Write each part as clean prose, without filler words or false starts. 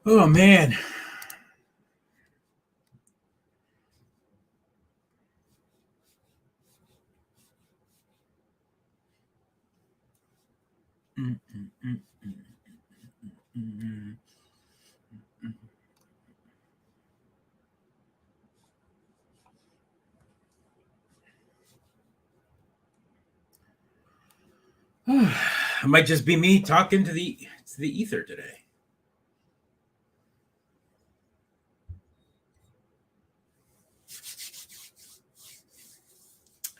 Oh, man. It might just be me talking to the ether today.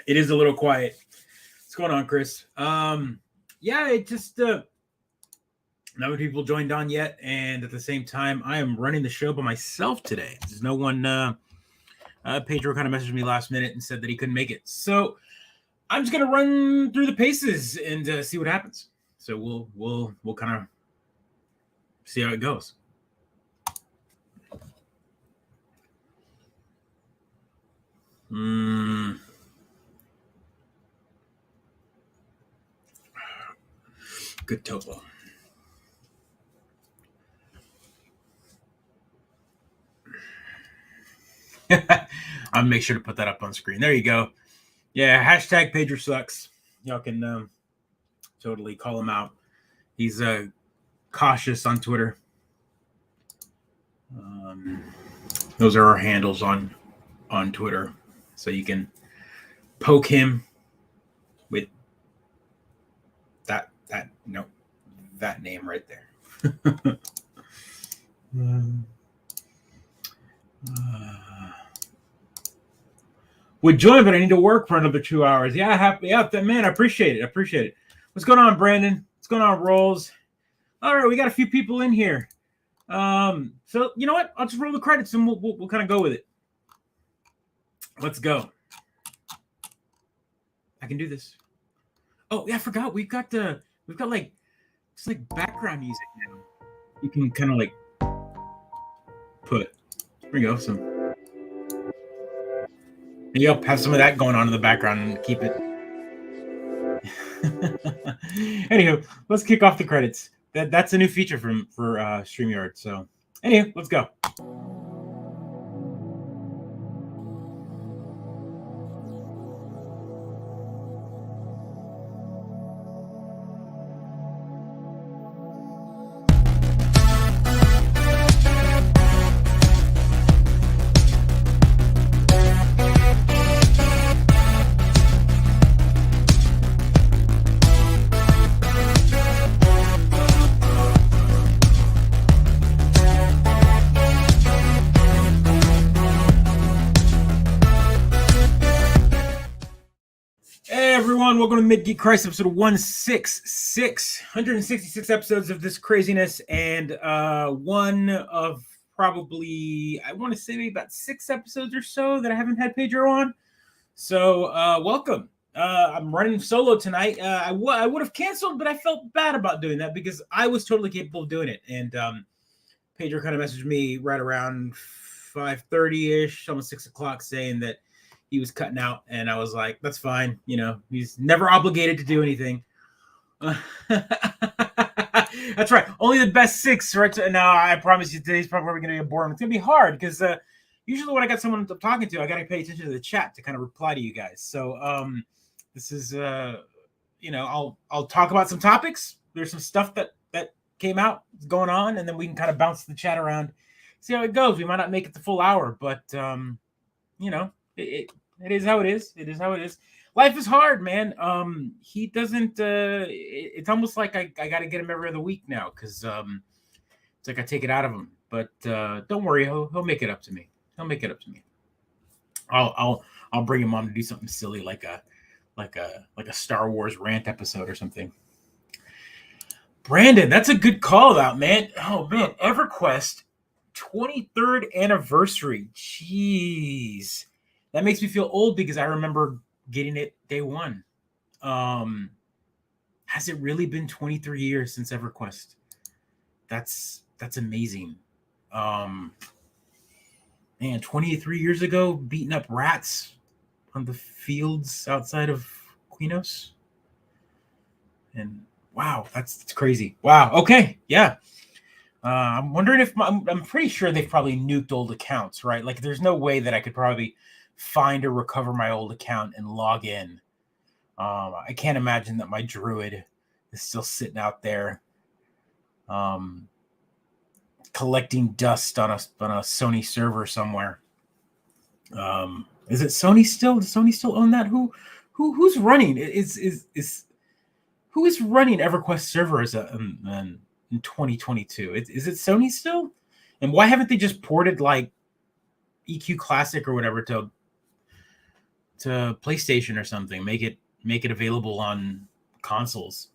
It is a little quiet. What's going on, Chris? Yeah, it just not many people joined on yet, and at the same time, I am running the show by myself today. There's no one. Pedro kind of messaged me last minute and said that he couldn't make it, so I'm just gonna run through the paces and see what happens. So we'll kind of see how it goes. Good topo. I'll make sure to put that up on screen. There you go. Yeah, hashtag Pedro sucks. Y'all can totally call him out. He's cautious on Twitter. Those are our handles on Twitter, so you can poke him with that name right there. Would join, but I need to work for another 2 hours. Yeah, man, I appreciate it. What's going on, Brandon? What's going on, Rolls? All right, we got a few people in here. So you know what? I'll just roll the credits and we'll kind of go with it. Let's go. I can do this. Oh yeah, I forgot. We've got like it's like background music now. You can kind of like put. Here we go. Some. Yep, have some of that going on in the background and keep it. Anywho, let's kick off the credits. That's a new feature for StreamYard. So, anyway, let's go. Welcome to Mid-Geek Christ, episode 166. 166 episodes of this craziness, and one of probably, I want to say maybe about 6 episodes or so that I haven't had Pedro on. So, welcome. I'm running solo tonight. I would have canceled, but I felt bad about doing that because I was totally capable of doing it. And Pedro kind of messaged me right around 5:30-ish, almost 6 o'clock, saying that he was cutting out, and I was like, that's fine. You know, he's never obligated to do anything. That's right. Only the best 6, right? Now, I promise you today's probably going to be boring. It's going to be hard because usually when I got someone I'm talking to, I got to pay attention to the chat to kind of reply to you guys. So this is, I'll talk about some topics. There's some stuff that came out going on, and then we can kind of bounce the chat around, see how it goes. We might not make it the full hour, but, it is how it is. It is how it is. Life is hard, man. He doesn't. It's almost like I got to get him every other week now because it's like I take it out of him. But don't worry, he'll make it up to me. He'll make it up to me. I'll bring him on to do something silly like a Star Wars rant episode or something. Brandon, that's a good call out, man. Oh man, Everquest 23rd anniversary. Jeez. That makes me feel old because I remember getting it day one. Has it really been 23 years since Everquest? That's amazing. Man, 23 years ago, beating up rats on the fields outside of Quinos. And wow, that's crazy. Wow. Okay. Yeah. I'm wondering if I'm pretty sure they've probably nuked old accounts, right? Like, there's no way that I could probably find or recover my old account and log in. I can't imagine that my druid is still sitting out there, collecting dust on a Sony server somewhere. Is it Sony still? Does Sony still own that? Who's running? Who is running Everquest servers in 2022? Is it Sony still? And why haven't they just ported like EQ Classic or whatever to PlayStation or something? Make it available on consoles.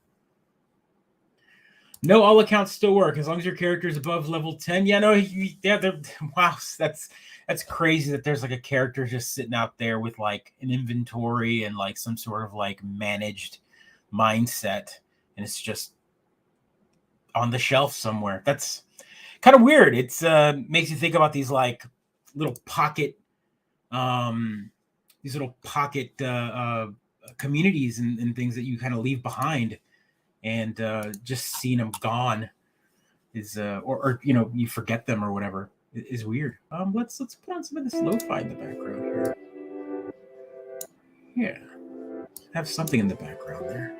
No, all accounts still work as long as your character is above level 10. Yeah, no, wow, that's crazy that there's like a character just sitting out there with like an inventory and like some sort of like managed mindset, and it's just on the shelf somewhere. That's kind of weird. It's makes you think about these like little pocket communities and things that you kind of leave behind, and just seeing them gone is or you forget them or whatever is weird. Let's put on some of this lo-fi in the background here. Yeah, have something in the background there.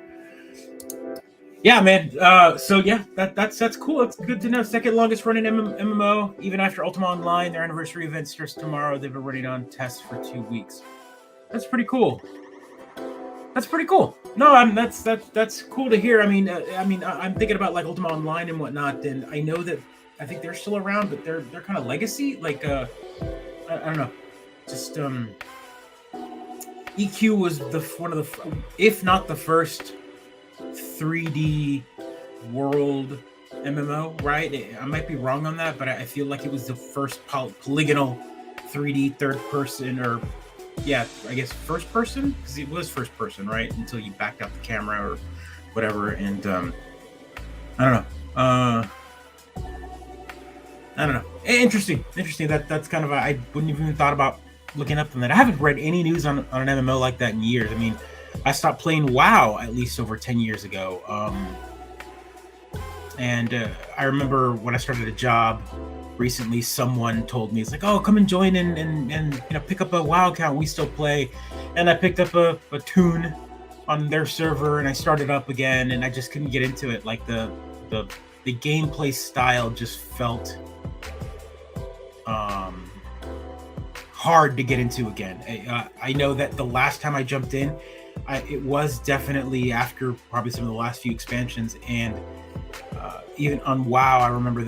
Yeah, man. So yeah, that's cool. It's good to know. Second longest running MMO, even after Ultima Online. Their anniversary event starts tomorrow. They've been running on tests for 2 weeks. That's pretty cool. No, that's cool to hear. I mean, I'm thinking about like Ultima Online and whatnot, and I know that I think they're still around, but they're kind of legacy. Like, I don't know, just EQ was one of the, if not the first 3D world MMO, right? I might be wrong on that, but I feel like it was the first polygonal 3D third person, or yeah, I guess first person, because it was first person, right? Until you backed out the camera or whatever. And I don't know. Interesting. That's kind of I wouldn't have even thought about looking up on that. I haven't read any news on an MMO like that in years. I mean, I stopped playing WoW at least over 10 years ago. And I remember when I started a job recently, someone told me, it's like, oh, come and join and pick up a WoW account. We still play. And I picked up a tune on their server and I started up again, and I just couldn't get into it. Like the gameplay style just felt hard to get into again. I know that the last time I jumped in, it was definitely after probably some of the last few expansions, and even on WoW, I remember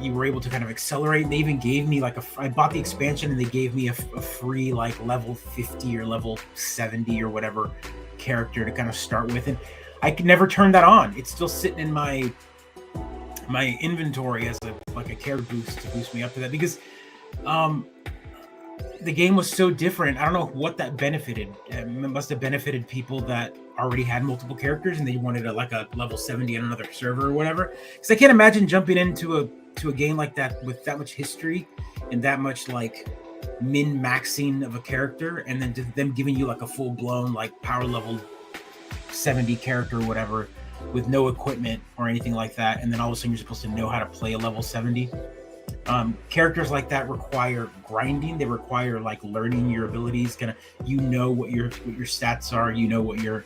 you were able to kind of accelerate. They even gave me like I bought the expansion and they gave me a free like level 50 or level 70 or whatever character to kind of start with, and I could never turn that on. It's still sitting in my inventory as a care boost to boost me up to that, because the game was so different. I don't know what that benefited. It must have benefited people that already had multiple characters and they wanted a level 70 on another server or whatever. Because I can't imagine jumping into a game like that with that much history and that much like min-maxing of a character, and then them giving you like a full-blown like power level 70 character or whatever with no equipment or anything like that, and then all of a sudden you're supposed to know how to play a level 70. Characters like that require grinding. They require like learning your abilities, kind of what your stats are, what your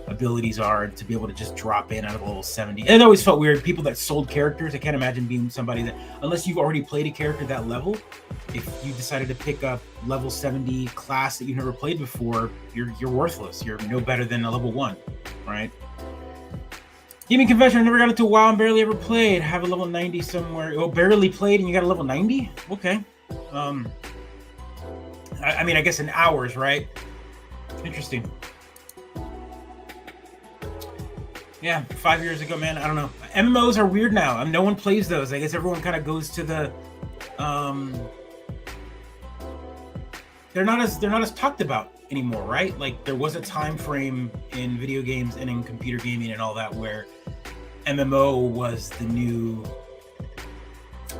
abilities are, to be able to just drop in out of level 70. And it always felt weird. People that sold characters, I can't imagine being somebody that, unless you've already played a character that level, if you decided to pick up level 70 class that you've never played before, you're worthless. You're no better than a level 1, right? Gaming confession, I never got into WoW and barely ever played. Have a level 90 somewhere. Oh, barely played and you got a level 90? Okay. I mean, I guess in hours, right? Interesting. Yeah, 5 years ago, man. I don't know. MMOs are weird now. No one plays those. I guess everyone kind of goes to the they're not as talked about anymore, right? Like there was a time frame in video games and in computer gaming and all that where MMO was the new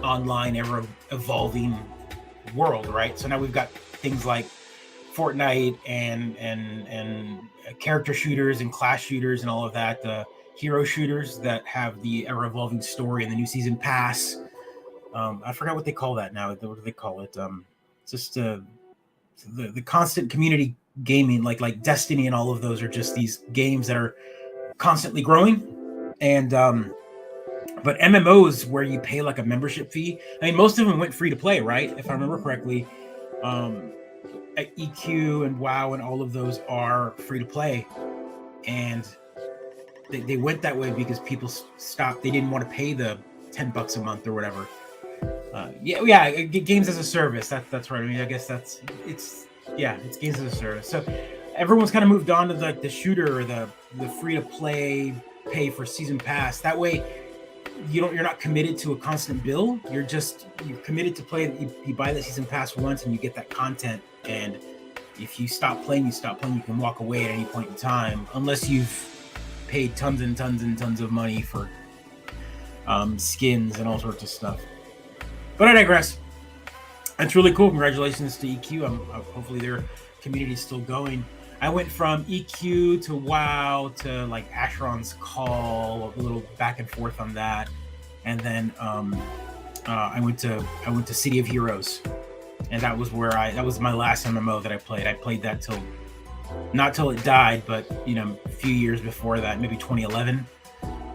online ever evolving world, right? So now we've got things like Fortnite and character shooters and class shooters and all of that, hero shooters that have the ever evolving story and the new season pass I forgot what they call that now. What do they call it? Just the constant community gaming, like Destiny and all of those are just these games that are constantly growing. And but MMOs where you pay like a membership fee. I mean, most of them went free to play, right? If I remember correctly. EQ and WoW and all of those are free to play, and they went that way because people stopped. They didn't want to pay the $10 a month or whatever. Games as a service. That's right. I mean, I guess it's games as a service. So everyone's kind of moved on to like the shooter or the free to play, pay for season pass. That way, you're not committed to a constant bill. You're committed to play. You buy the season pass once and you get that content. And if you stop playing, you stop playing. You can walk away at any point in time, unless you've paid tons and tons and tons of money for skins and all sorts of stuff. But I digress. It's really cool. Congratulations to EQ. Hopefully their community is still going. I went from EQ to WoW to like Asheron's Call, a little back and forth on that, and then I went to City of Heroes, and that was my last MMO that I played. I played that not till it died, but a few years before that, maybe 2011.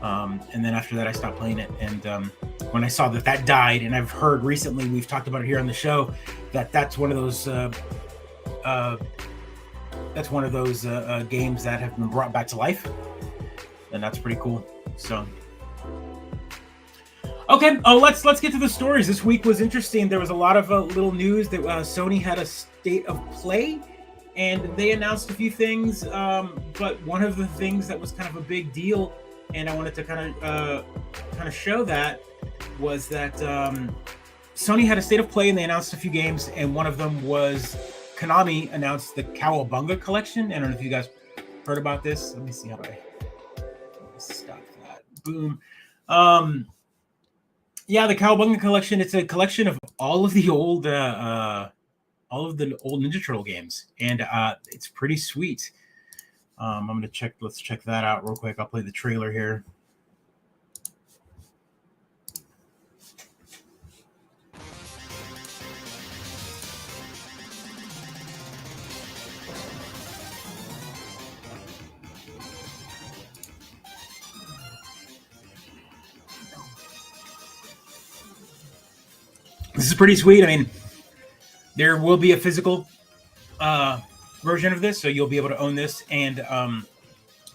And then after that, I stopped playing it. And when I saw that died, and I've heard recently, we've talked about it here on the show, that's one of those games that have been brought back to life, and that's pretty cool. So, okay, let's get to the stories. This week was interesting. There was a lot of little news that Sony had a state of play, and they announced a few things. But one of the things that was kind of a big deal, and I wanted to kind of show that, was that Sony had a state of play, and they announced a few games, and one of them was Konami announced the Cowabunga collection. I don't know if you guys heard about this. Let me see how do I stop that. Boom. The Cowabunga collection. It's a collection of all of the old Ninja Turtle games, and it's pretty sweet. I'm gonna check. Let's check that out real quick. I'll play the trailer here. This is pretty sweet. I mean, there will be a physical version of this, so you'll be able to own this, and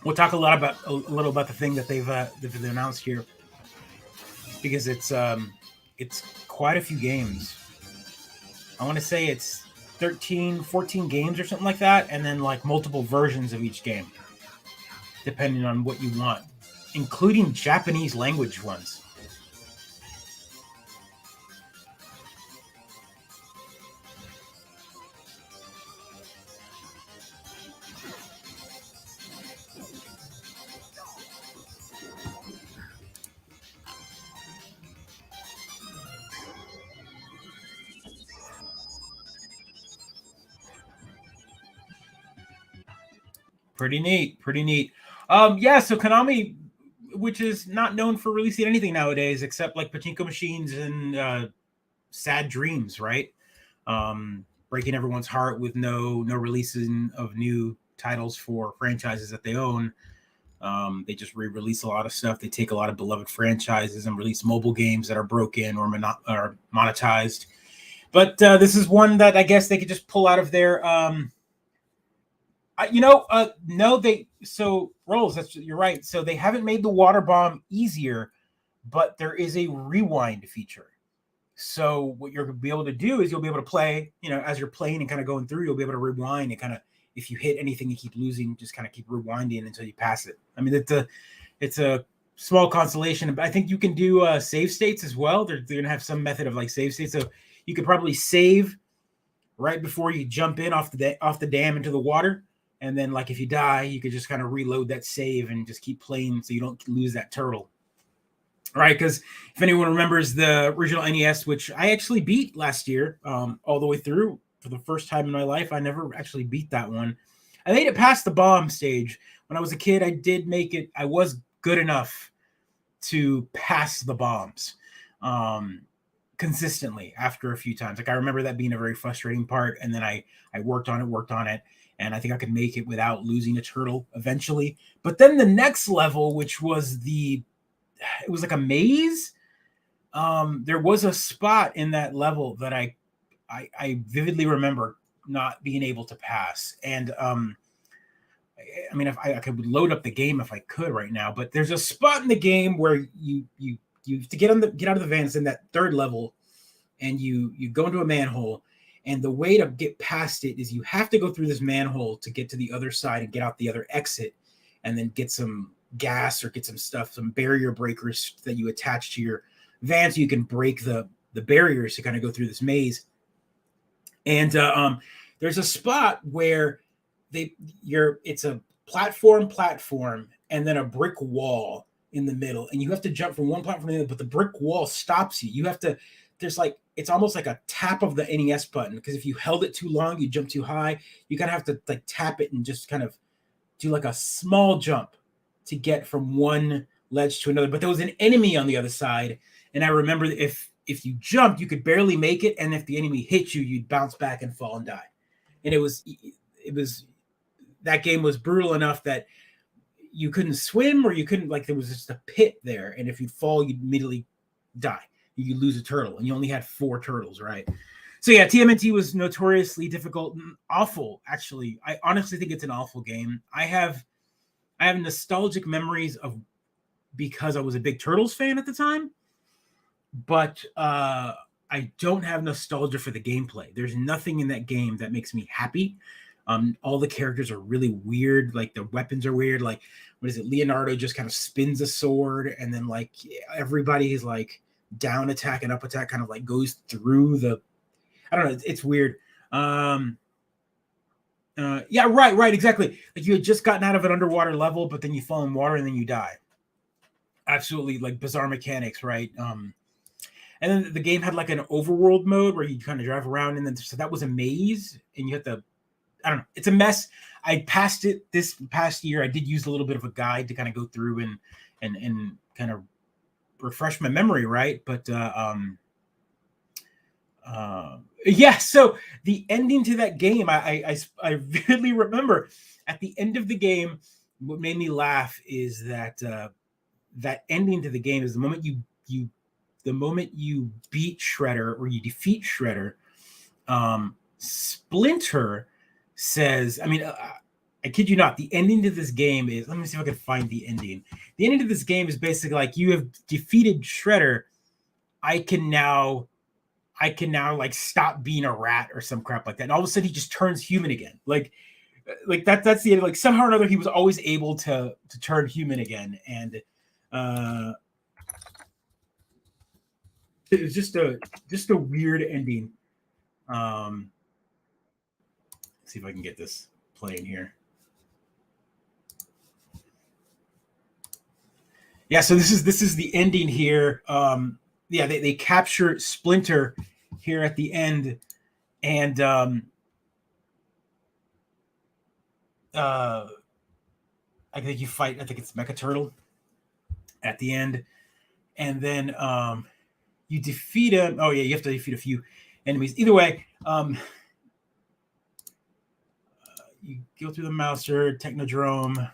we'll talk a little about the thing that they've announced here, because it's quite a few games. I want to say it's 13, 14 games or something like that, and then like multiple versions of each game, depending on what you want, including Japanese language ones. Pretty neat. So Konami, which is not known for releasing anything nowadays except like pachinko machines and sad dreams, right? Breaking everyone's heart with no releasing of new titles for franchises that they own. They just re-release a lot of stuff. They take a lot of beloved franchises and release mobile games that are broken or monetized. But this is one that I guess they could just pull out of their Rolls, you're right. So they haven't made the water bomb easier, but there is a rewind feature. So what you'll be able to do is you'll be able to play, as you're playing and kind of going through, you'll be able to rewind and kind of, if you hit anything you keep losing, just kind of keep rewinding until you pass it. I mean, it's a small consolation, but I think you can do save states as well. They're going to have some method of like save states. So you could probably save right before you jump in off the dam into the water. And then, like, if you die, you could just kind of reload that save and just keep playing so you don't lose that turtle. Right? Because if anyone remembers the original NES, which I actually beat last year all the way through for the first time in my life, I never actually beat that one. I made it past the bomb stage. When I was a kid, I did make it. I was good enough to pass the bombs. consistently after a few times. Like I remember that being a very frustrating part, and then I worked on it, and I think I could make it without losing a turtle eventually. But then the next level, which was it was like a maze. There was a spot in that level that I vividly remember not being able to pass, and I mean, if I could load up the game if I could right now, but there's a spot in the game where you have to get out of the van. It's in that third level, and you go into a manhole, and the way to get past it is you have to go through this manhole to get to the other side and get out the other exit, and then get some gas or get some stuff, some barrier breakers that you attach to your van so you can break the barriers to kind of go through this maze. And there's a spot where it's a platform and then a brick wall in the middle, and you have to jump from one platform to the other, but the brick wall stops you. You have to, it's almost like a tap of the NES button, because if you held it too long, you jump too high. You kind of have to like tap it and just kind of do like a small jump to get from one ledge to another. But there was an enemy on the other side, and I remember if you jumped, you could barely make it, and if the enemy hit you, you'd bounce back and fall and die. And it was that game was brutal enough that you couldn't swim, or you couldn't, like, there was just a pit there, and if you fall, you'd immediately die. You lose a turtle, and you only had 4 turtles, right? So yeah, TMNT was notoriously difficult and awful. Actually, I honestly think it's an awful game. I have nostalgic memories of, because I was a big Turtles fan at the time, but I don't have nostalgia for the gameplay. There's nothing in that game that makes me happy. All the characters are really weird. Like the weapons are weird. Like, what is it? Leonardo just kind of spins a sword, and then like everybody is like down attack and up attack kind of like goes through the, I don't know. It's weird. Yeah, right, exactly. Like you had just gotten out of an underwater level, but then you fall in water and then you die. Absolutely, like bizarre mechanics, right? And then the game had like an overworld mode where you kind of drive around, and then so that was a maze, and you had to, I don't know, it's a mess. I passed it this past year. I did use a little bit of a guide to kind of go through and kind of refresh my memory, right? But yeah, so the ending to that game, I vividly remember at the end of the game, what made me laugh is that that ending to the game is the moment you beat Shredder, or you defeat Shredder, Splinter says, I mean, I kid you not, the ending to this game is, let me see if I can find the ending. The ending to this game is basically like, you have defeated Shredder. I can now like stop being a rat or some crap like that. And all of a sudden he just turns human again. Like that's the end. Like somehow or another, he was always able to turn human again. And it was just a weird ending. Let's see if I can get this playing here. Yeah, so this is the ending here. Yeah, they capture Splinter here at the end, and I think you fight, I think it's Mecha Turtle at the end, and then you defeat him. Oh yeah, you have to defeat a few enemies. Either way, you go through the Mouser, Technodrome,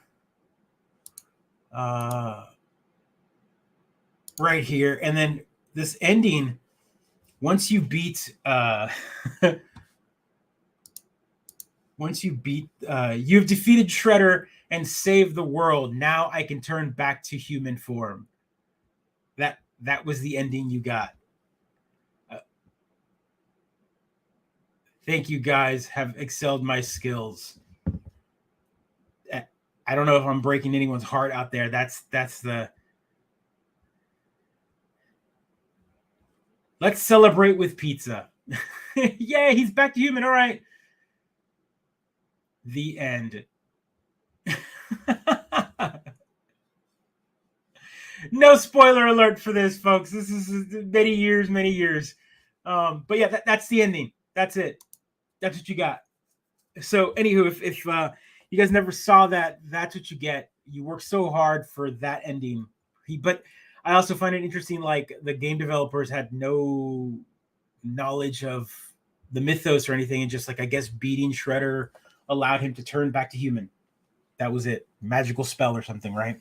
right here, and then this ending, once you beat you've defeated Shredder and saved the world. Now I can turn back to human form. That was the ending you got. Thank you, guys. Have excelled my skills. I don't know if I'm breaking anyone's heart out there. That's the. Let's celebrate with pizza. Yay, he's back to human. All right. The end. No spoiler alert for this, folks. This is many years. But yeah, that's the ending. That's it. That's what you got. So, anywho, if you guys never saw that, that's what you get. You work so hard for that ending. But I also find it interesting, like the game developers had no knowledge of the mythos or anything, and just like I guess beating Shredder allowed him to turn back to human. That was it. Magical spell or something, right?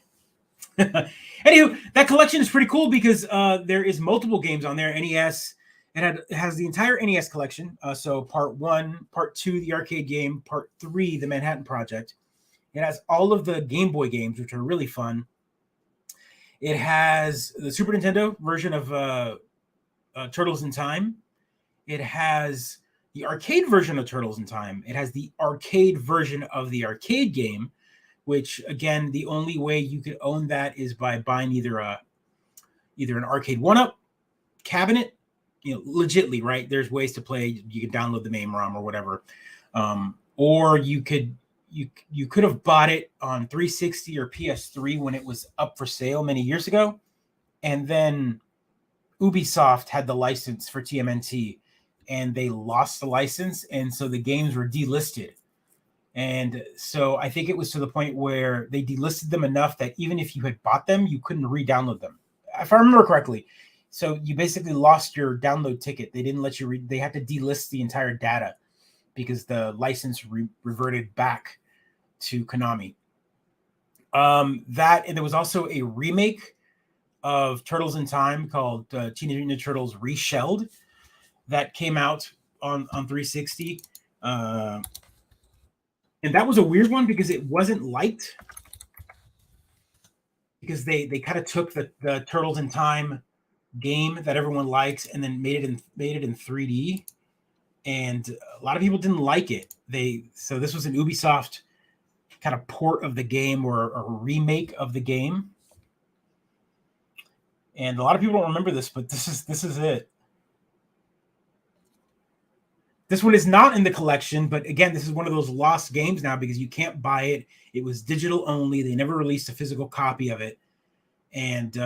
Anywho, that collection is pretty cool because there is multiple games on there. NES. It has the entire NES collection. So part 1, part 2, the arcade game, part 3, the Manhattan Project. It has all of the Game Boy games, which are really fun. It has the Super Nintendo version of Turtles in Time. It has the arcade version of Turtles in Time. It has the arcade version of the arcade game, which again, the only way you could own that is by buying either an arcade 1-up cabinet, legitly, right? There's ways to play. You can download the MAME ROM or whatever, or you could have bought it on 360 or PS3 when it was up for sale many years ago, and then Ubisoft had the license for TMNT, and they lost the license, and so the games were delisted. And so I think it was to the point where they delisted them enough that even if you had bought them, you couldn't re-download them, if I remember correctly. So you basically lost your download ticket. They didn't let you they had to delist the entire data because the license reverted back to Konami. And there was also a remake of Turtles in Time called Teenage Mutant Ninja Turtles Reshelled that came out on 360. And that was a weird one because it wasn't liked, because they kind of took the Turtles in Time game that everyone likes and then made it in 3D, and a lot of people didn't like it. So this was an Ubisoft kind of port of the game, or a remake of the game, and a lot of people don't remember this, but this is it. This one is not in the collection, but again, this is one of those lost games now because you can't buy it. It was digital only. They never released a physical copy of it. And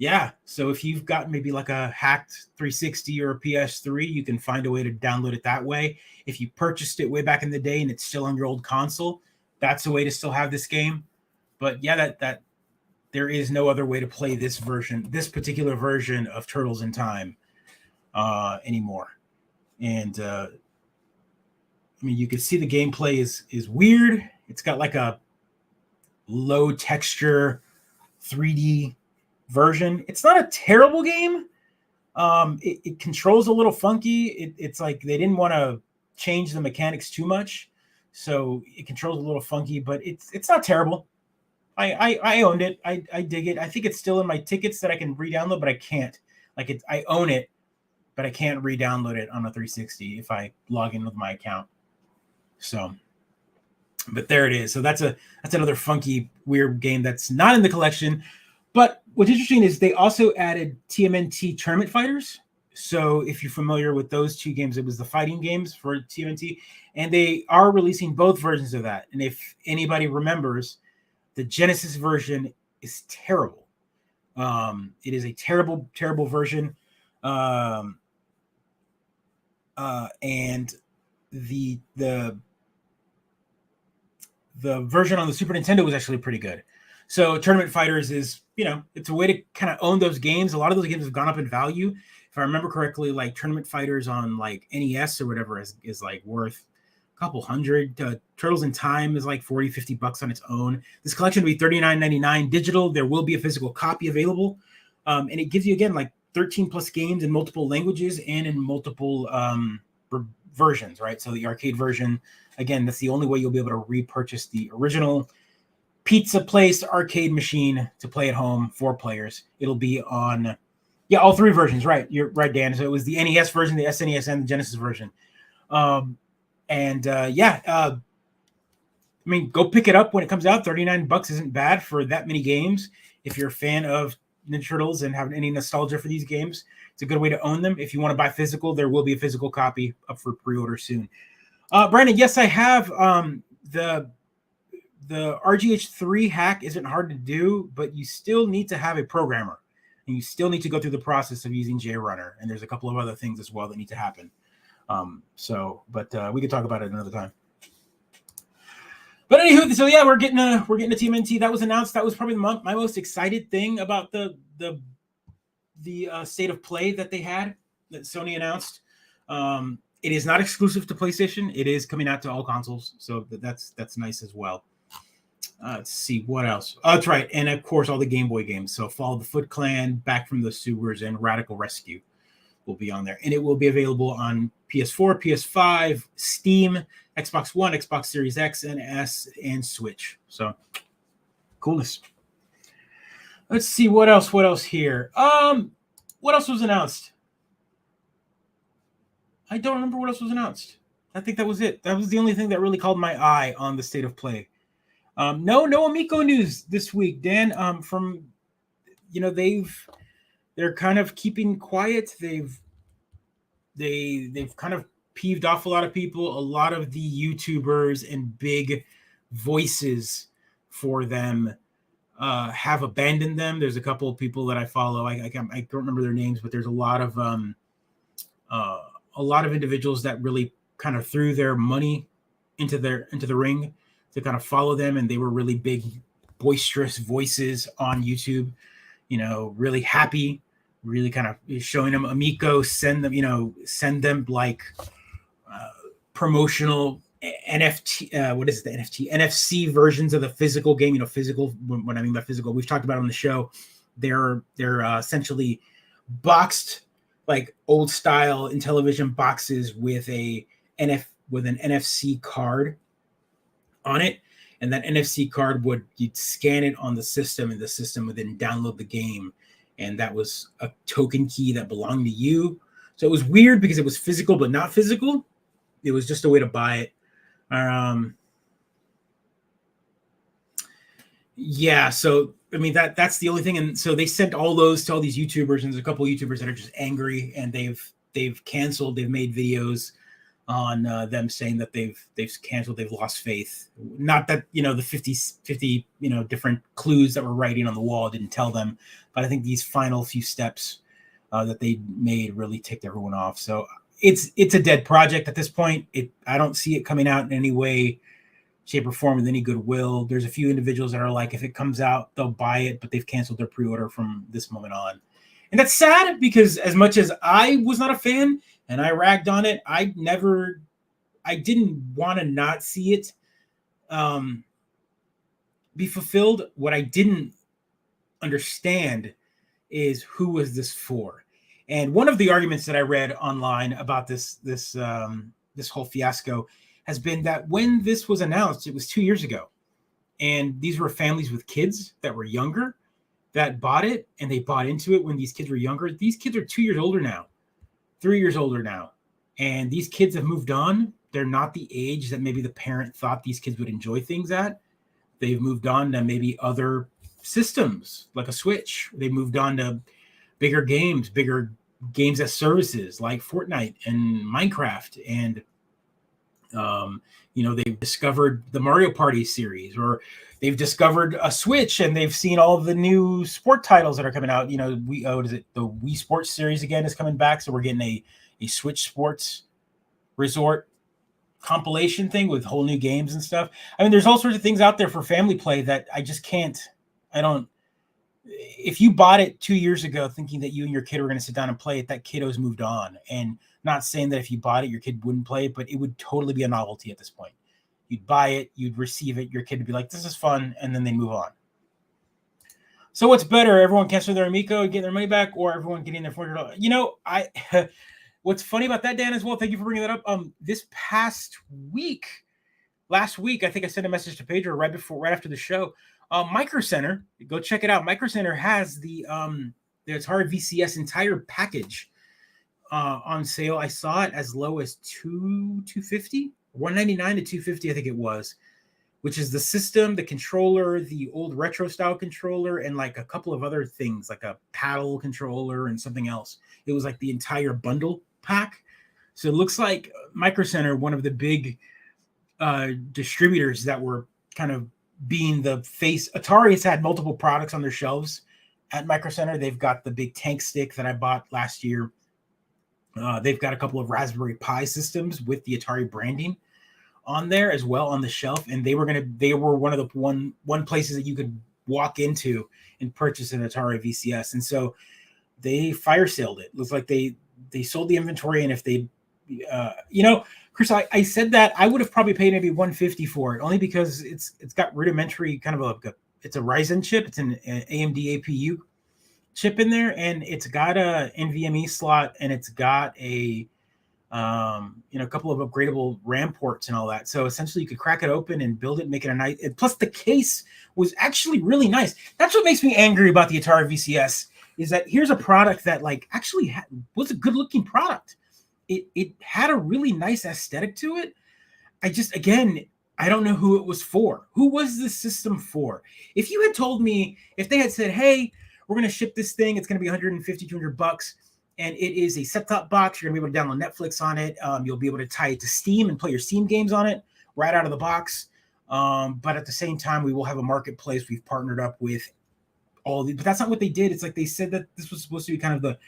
yeah, so if you've got maybe like a hacked 360 or a PS3, you can find a way to download it that way. If you purchased it way back in the day and it's still on your old console, that's a way to still have this game. But yeah, that there is no other way to play this particular version of Turtles in Time anymore. And I mean, you can see the gameplay is weird. It's got like a low texture 3D version. It's not a terrible game. It controls a little funky. It's like they didn't want to change the mechanics too much, so it controls a little funky, but it's not terrible. I owned it. I dig it. I think it's still in my tickets that I can re-download, but I can't. I own it, but I can't re-download it on a 360 if I log in with my account. So, but there it is. So that's another funky, weird game that's not in the collection. But what's interesting is they also added TMNT Tournament Fighters. So if you're familiar with those two games, it was the fighting games for TMNT, and they are releasing both versions of that. And if anybody remembers, the Genesis version is terrible. It is a terrible, terrible version. And the version on the Super Nintendo was actually pretty good. So Tournament Fighters is, it's a way to kind of own those games. A lot of those games have gone up in value. If I remember correctly, like Tournament Fighters on like NES or whatever is like worth a couple hundred. Turtles in Time is like $40-$50 on its own. This collection will be $39.99 digital. There will be a physical copy available. And it gives you, again, like 13 plus games in multiple languages and in multiple versions, right? So the arcade version, again, that's the only way you'll be able to repurchase the original pizza place arcade machine to play at home, 4 players. It'll be on, all 3 versions, right? You're right, Dan. So it was the NES version, the SNES, and the Genesis version. I mean, go pick it up when it comes out. $39 isn't bad for that many games. If you're a fan of Ninja Turtles and have any nostalgia for these games, it's a good way to own them. If you want to buy physical, there will be a physical copy up for pre-order soon. Brandon, yes, I have. The RGH3 hack isn't hard to do, but you still need to have a programmer, and you still need to go through the process of using JRunner. And there's a couple of other things as well that need to happen. But we could talk about it another time. But anywho, so yeah, we're getting a TMNT that was announced. That was probably my most excited thing about the state of play that they had that Sony announced. It is not exclusive to PlayStation. It is coming out to all consoles, so that's nice as well. Let's see what else. Oh, that's right, and of course all the Game Boy games. So Fall of the Foot Clan, Back from the Sewers, and Radical Rescue will be on there, and it will be available on PS4, PS5, Steam, Xbox One, Xbox Series X and S, and Switch. So coolness. Let's see what else. What else here? What else was announced? I don't remember what else was announced. I think that was it. That was the only thing that really called my eye on the state of play. No Amico news this week, Dan. From they're kind of keeping quiet. They've kind of peeved off a lot of people. A lot of the YouTubers and big voices for them have abandoned them. There's a couple of people that I follow. I don't remember their names, but there's a lot of individuals that really kind of threw their money into the ring to kind of follow them, and they were really big, boisterous voices on YouTube. Really happy, really kind of showing them Amico, send them like promotional NFT. What is it, the NFT? NFC versions of the physical game. Physical. What I mean by physical, we've talked about on the show. They're essentially boxed, like old style in television boxes with an NFC card on it, and that NFC card you'd scan it on the system, and the system would then download the game, and that was a token key that belonged to you. So it was weird because it was physical but not physical. It was just a way to buy it. Yeah, so I mean that's the only thing, and so they sent all those to all these YouTubers, and there's a couple of YouTubers that are just angry, and they've canceled. They've made videos on them saying that they've canceled. They've lost faith. Not that the 50 different clues that were writing on the wall didn't tell them, but I think these final few steps that they made really ticked everyone off. So it's a dead project at this point. I don't see it coming out in any way, shape, or form with any goodwill. There's a few individuals that are like, if it comes out, they'll buy it, but they've canceled their pre-order from this moment on. And that's sad because as much as I was not a fan and I ragged on it, I didn't want to not see it be fulfilled. What I didn't understand is who was this for? And one of the arguments that I read online about this whole fiasco has been that when this was announced, it was 2 years ago. And these were families with kids that were younger that bought it, and they bought into it when these kids were younger. These kids are 2 years older now, 3 years older now. And these kids have moved on. They're not the age that maybe the parent thought these kids would enjoy things at. They've moved on to maybe other systems like a Switch. They moved on to bigger games as services like Fortnite and Minecraft. And, they've discovered the Mario Party series, or they've discovered a Switch and they've seen all of the new sport titles that are coming out. The Wii Sports series again is coming back. So we're getting a Switch Sports Resort compilation thing with whole new games and stuff. I mean, there's all sorts of things out there for family play that I just can't. If you bought it 2 years ago thinking that you and your kid were going to sit down and play it, that kiddo's moved on. And not saying that if you bought it, your kid wouldn't play it, but it would totally be a novelty at this point. You'd buy it, you'd receive it, your kid would be like, this is fun, and then they move on. So what's better, everyone cancel their Amico and get their money back, or everyone getting their $400? What's funny about that, Dan, as well, thank you for bringing that up. This past week, last week, I think I sent a message to Pedro right after the show. Micro Center, go check it out. Micro Center has the Atari VCS entire package on sale. I saw it as low as $250, $199 to $250, I think it was, which is the system, the controller, the old retro style controller, and like a couple of other things, like a paddle controller and something else. It was like the entire bundle pack. So it looks like Micro Center, one of the big distributors that were kind of being the face. Atari has had multiple products on their shelves at Micro Center. They've got the big tank stick that I bought last year. They've got a couple of Raspberry Pi systems with the Atari branding on there as well on the shelf, and they were one of the one places that you could walk into and purchase an Atari VCS. And so they fire saled it. It looks like they sold the inventory, and if they, Chris, I said that I would have probably paid maybe $150 for it, only because it's got rudimentary kind of it's a Ryzen chip, it's an AMD APU chip in there, and it's got a NVMe slot, and it's got a couple of upgradable RAM ports and all that. So essentially, you could crack it open and build it, make it a nice. Plus, the case was actually really nice. That's what makes me angry about the Atari VCS. Is that here's a product that actually was a good looking product. It had a really nice aesthetic to it. I don't know who it was for. Who was this system for? If you had told me, if they had said, hey, we're going to ship this thing, it's going to be $150, $200, and it is a set-top box. You're going to be able to download Netflix on it. You'll be able to tie it to Steam and play your Steam games on it right out of the box. But at the same time, we will have a marketplace. We've partnered up with all these, but that's not what they did. It's like they said that this was supposed to be kind of the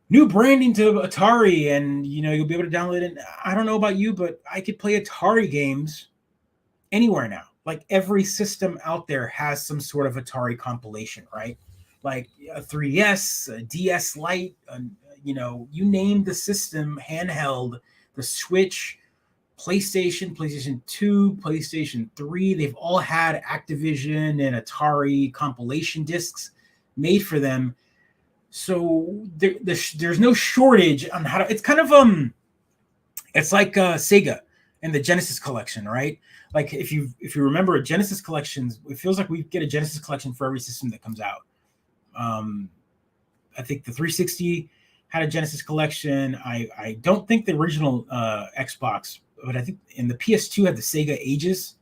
new branding to Atari, and you'll be able to download it. I don't know about you, but I could play Atari games anywhere now. Like every system out there has some sort of Atari compilation, right? Like a 3DS, a DS Lite, you name the system, handheld, the Switch, PlayStation 2, PlayStation 3, they've all had Activision and Atari compilation discs made for them. So there's no shortage on how to. It's kind of it's like Sega and the Genesis collection, right? Like if you remember a Genesis collection, it feels like we get a Genesis collection for every system that comes out. I think the 360 had a Genesis collection. I don't think the original Xbox, but I think in the PS2 had the Sega Ages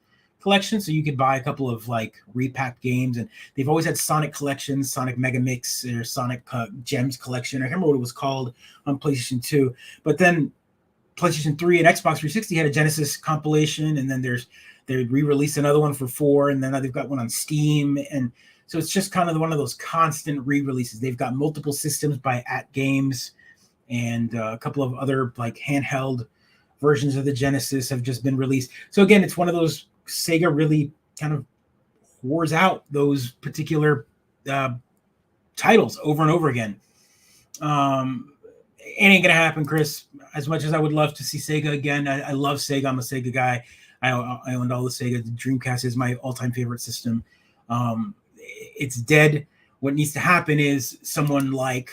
collection, so you could buy a couple of repacked games, and they've always had Sonic collections, Sonic Mega Mix or Sonic Gems collection. I can't remember what it was called on PlayStation 2, but then PlayStation 3 and Xbox 360 had a Genesis compilation, and then they re-released another one for 4, and then now they've got one on Steam, and so it's just kind of one of those constant re-releases. They've got multiple systems by At Games, and a couple of other handheld versions of the Genesis have just been released. So again, it's one of those Sega really kind of whores out those particular titles over and over again. It ain't gonna happen, Chris. As much as I would love to see Sega again, I love Sega. I'm a Sega guy. I owned all the Sega. The Dreamcast is my all-time favorite system. It's dead. What needs to happen is someone like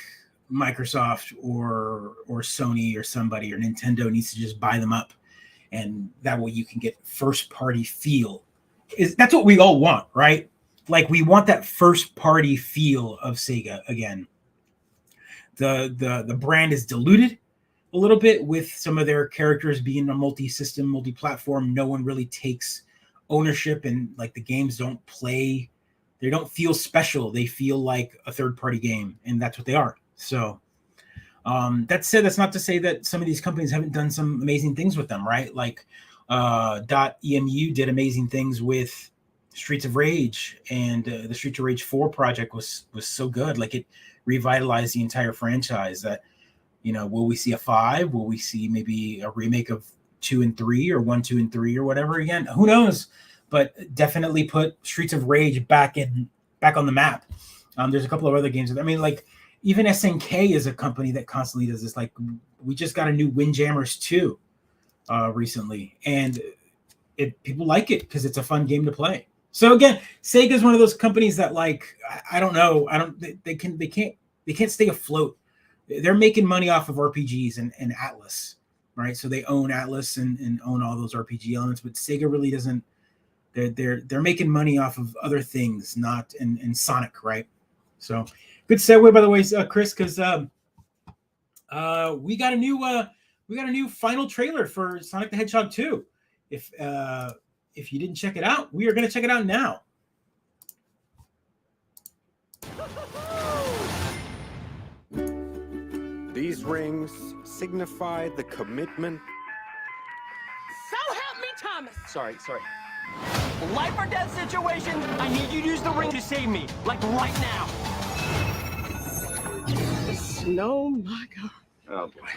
Microsoft or Sony or somebody or Nintendo needs to just buy them up, and that way you can get first-party feel. That's what we all want, right? Like we want that first-party feel of Sega again. The brand is diluted a little bit with some of their characters being a multi-system, multi-platform. No one really takes ownership, and the games don't play. They don't feel special. They feel like a third-party game, and that's what they are. So that said, that's not to say that some of these companies haven't done some amazing things with them, right? Like .emu did amazing things with Streets of Rage, and the Streets of Rage 4 project was so good. Like it revitalized the entire franchise. That will we see a 5? Will we see maybe a remake of 2 and 3 or 1, 2, and 3 or whatever again? Who knows? But definitely put Streets of Rage back on the map. There's a couple of other games. I mean, even SNK is a company that constantly does this. We just got a new Windjammers 2 recently, and people like it because it's a fun game to play. So again, Sega is one of those companies that I don't know. They can't stay afloat. They're making money off of RPGs and Atlas, right? So they own Atlas and own all those RPG elements, but Sega really doesn't. They're making money off of other things, not in Sonic, right? So good segue, by the way, Chris, because we got a new final trailer for Sonic the Hedgehog 2. If you didn't check it out, we are going to check it out now. These rings signify the commitment. So help me, Thomas. Sorry. Life or death situation, I need you to use the ring to save me, right now. Oh my God. Oh boy.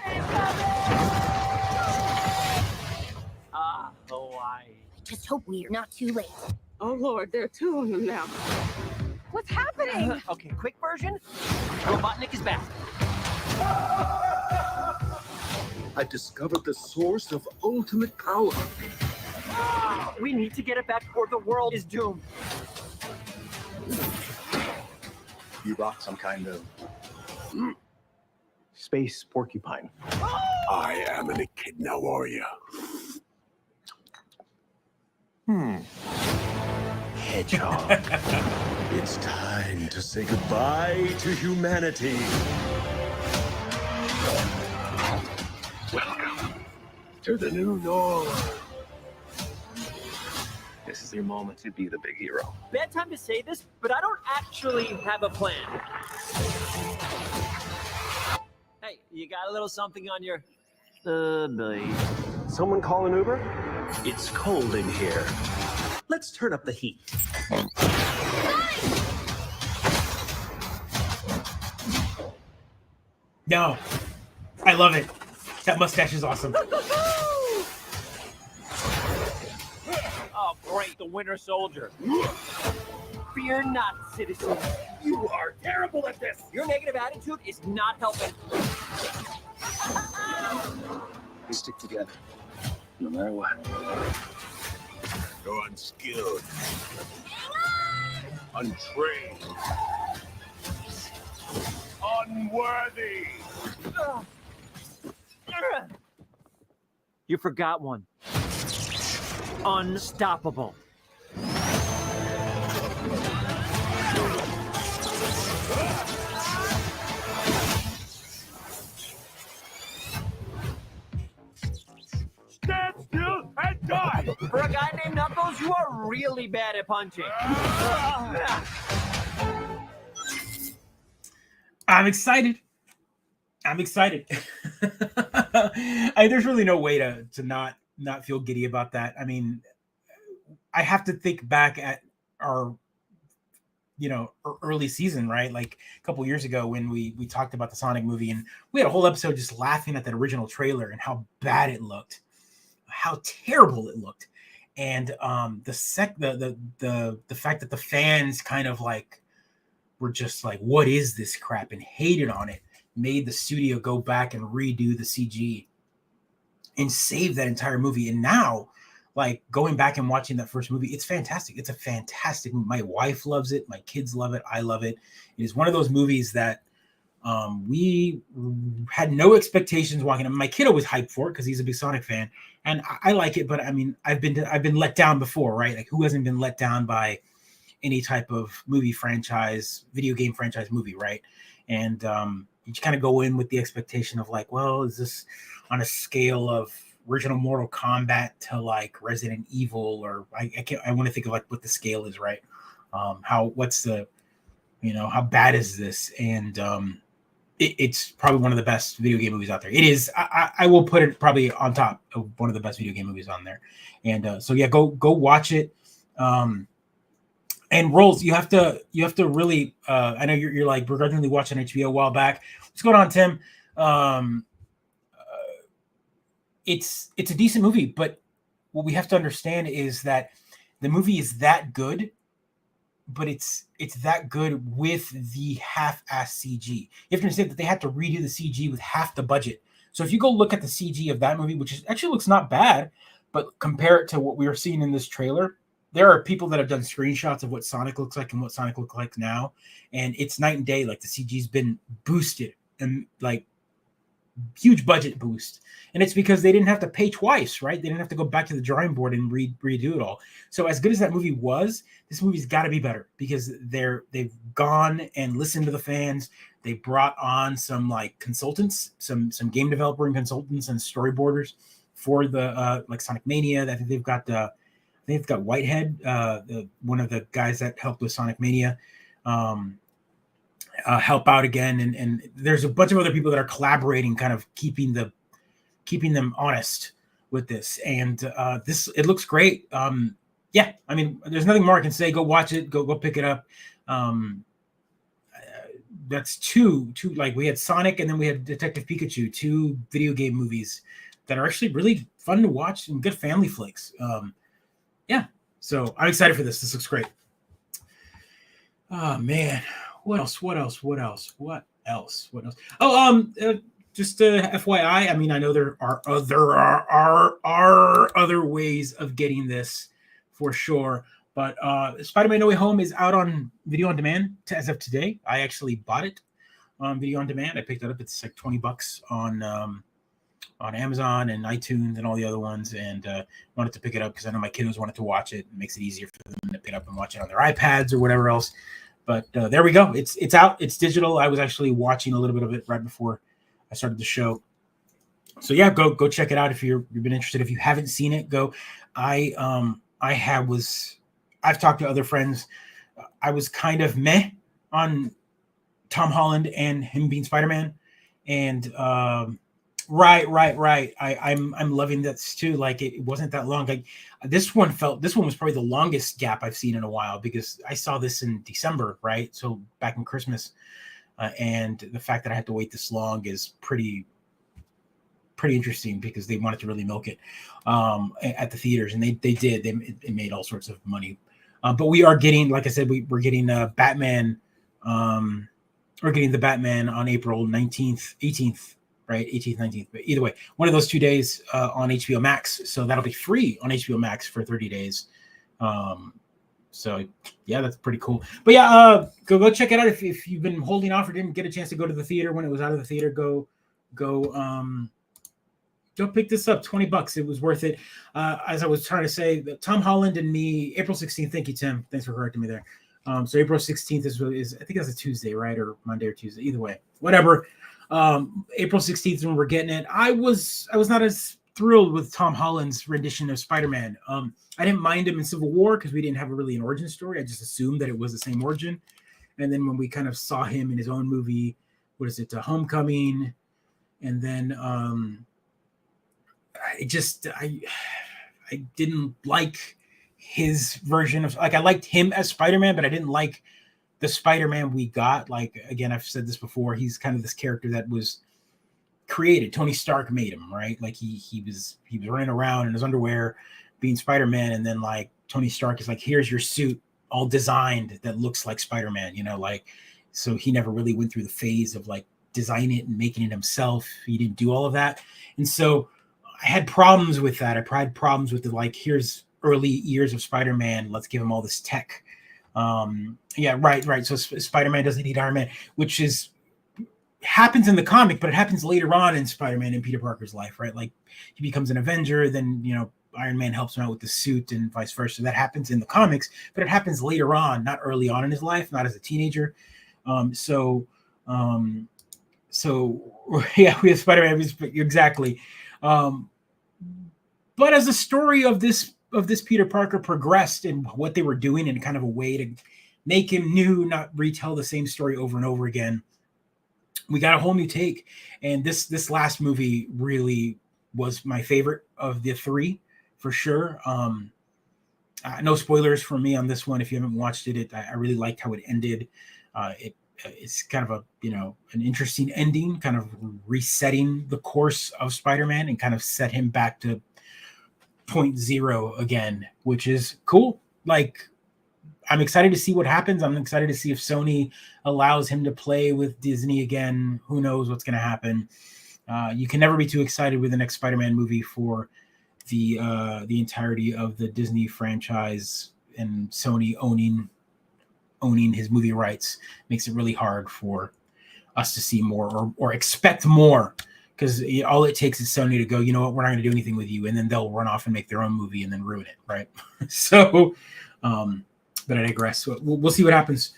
Hawaii. Just hope we're not too late. Oh Lord, there are two of them now. What's happening? Okay, quick version. Robotnik is back. I discovered the source of ultimate power. We need to get it back before the world is doomed. You brought some kind of space porcupine. I am an echidna warrior. Hedgehog. It's time to say goodbye to humanity. Welcome to the new norm. This is your moment to be the big hero. Bad time to say this, but I don't actually have a plan. Hey, you got a little something on your... belly. Someone call an Uber? It's cold in here. Let's turn up the heat. No, I love it. That mustache is awesome. Oh, great, the Winter Soldier. Fear not, citizens. You are terrible at this. Your negative attitude is not helping. We stick together, no matter what. You're unskilled, untrained, unworthy. You forgot one. Unstoppable. Stand still and die. For a guy named Knuckles, you are really bad at punching. I'm excited. There's really no way to not feel giddy about that. I mean, I have to think back at our early season, right? Like a couple years ago when we talked about the Sonic movie, and we had a whole episode just laughing at that original trailer and how bad it looked, how terrible it looked. And the fact that the fans kind of like were just like, what is this crap, and hated on it, made the studio go back and redo the CG and save that entire movie. And now, like, going back and watching that first movie, it's fantastic. It's a fantastic movie. My wife loves it. My kids love it. I love it. It is one of those movies that we had no expectations walking in. My kid always hyped for it because he's a big Sonic fan, and I like it. But I mean, I've been let down before, right? Like, who hasn't been let down by any type of movie franchise, video game franchise movie, right? And you kind of go in with the expectation of like, well, is this on a scale of original Mortal Kombat to like Resident Evil, or I want to think of like what the scale is, right? How bad is this? And it's probably one of the best video game movies out there. It is. I will put it probably on top of one of the best video game movies on there. And so yeah, go watch it. And Rolls, you have to really. I know you're like begrudgingly watching HBO a while back. What's going on, Tim? It's a decent movie, but what we have to understand is that the movie is that good, but it's that good with the half-ass CG. You have to understand that they had to redo the CG with half the budget. So if you go look at the CG of that movie, which actually looks not bad, but compare it to what we were seeing in this trailer, there are people that have done screenshots of what Sonic looks like and what Sonic looks like now, and it's night and day. Like, the CG's been boosted and like huge budget boost, and it's because they didn't have to pay twice, right? They didn't have to go back to the drawing board and redo it all. So as good as that movie was, this movie's got to be better because they've gone and listened to the fans. They brought on some like consultants, some game developer and consultants and storyboarders for the like Sonic Mania. I think they've got Whitehead, one of the guys that helped with Sonic Mania, help out again, and there's a bunch of other people that are collaborating, kind of keeping them honest with this. And it looks great. Yeah, I mean, there's nothing more I can say. Go watch it. Go pick it up. That's two. Like, we had Sonic and then we had Detective Pikachu, two video game movies that are actually really fun to watch and good family flicks. Yeah. So I'm excited for this. This looks great. Oh man, what else? Oh, just FYI. I mean, I know there are other ways of getting this for sure, but Spider-Man: No Way Home is out on video on demand as of today. I actually bought it on video on demand. I picked it up. It's like $20 on Amazon and iTunes and all the other ones, and wanted to pick it up because I know my kiddos wanted to watch it. It makes it easier for them to pick it up and watch it on their iPads or whatever else. But there we go. It's out. It's digital. I was actually watching a little bit of it right before I started the show. So yeah, go check it out if you've been interested. If you haven't seen it, go. I've talked to other friends. I was kind of meh on Tom Holland and him being Spider-Man, and right. I'm loving this too. Like it wasn't that long. Like this one was probably the longest gap I've seen in a while because I saw this in December, right? So back in Christmas, and the fact that I had to wait this long is pretty interesting because they wanted to really milk it at the theaters, and they did. It made all sorts of money. But we are getting, like I said, we're getting Batman. We're getting the Batman on April 19th, 18th. Right, 18th, 19th. But either way, one of those 2 days on HBO Max. So that'll be free on HBO Max for 30 days. So yeah, that's pretty cool. But yeah, go check it out if you've been holding off or didn't get a chance to go to the theater when it was out of the theater. Go pick this up. $20. It was worth it. As I was trying to say, Tom Holland and me, April 16th. Thank you, Tim. Thanks for correcting me there. So April 16th is I think that's a Tuesday, right, or Monday or Tuesday. Either way, whatever. April 16th when we're getting it. I was not as thrilled with Tom Holland's rendition of Spider-Man. I didn't mind him in Civil War because we didn't have really an origin story. I just assumed that it was the same origin. And then when we kind of saw him in his own movie, what is it, Homecoming, and then I didn't like his version of, like, I liked him as Spider-Man, but I didn't like the Spider-Man we got. Like, again, I've said this before, he's kind of this character that was created. Tony Stark made him, right? Like he was running around in his underwear being Spider-Man, and then like Tony Stark is like, here's your suit all designed that looks like Spider-Man, like, so he never really went through the phase of like designing it and making it himself. He didn't do all of that. And so I had problems with that. I had problems with the, like, here's early years of Spider-Man, let's give him all this tech. Yeah, right. So Spider-Man doesn't need Iron Man, which happens in the comic, but it happens later on in Spider-Man and Peter Parker's life, right? Like he becomes an Avenger, then Iron Man helps him out with the suit and vice versa. That happens in the comics, but it happens later on, not early on in his life, not as a teenager. So yeah, we have Spider-Man, exactly. But as the story of this Peter Parker progressed and what they were doing in kind of a way to make him new, not retell the same story over and over again, we got a whole new take. And this last movie really was my favorite of the three, for sure. No spoilers for me on this one. If you haven't watched it, I really liked how it ended. It's kind of an interesting ending, kind of resetting the course of Spider-Man and kind of set him back to point zero again, which is cool. Like, I'm excited to see what happens. I'm excited to see if Sony allows him to play with Disney again. Who knows what's going to happen? You can never be too excited with the next Spider-Man movie for the entirety of the Disney franchise, and Sony owning his movie rights makes it really hard for us to see more or expect more, because all it takes is Sony to go, you know what, we're not going to do anything with you, and then they'll run off and make their own movie and then ruin it, right? So, but I digress. We'll see what happens.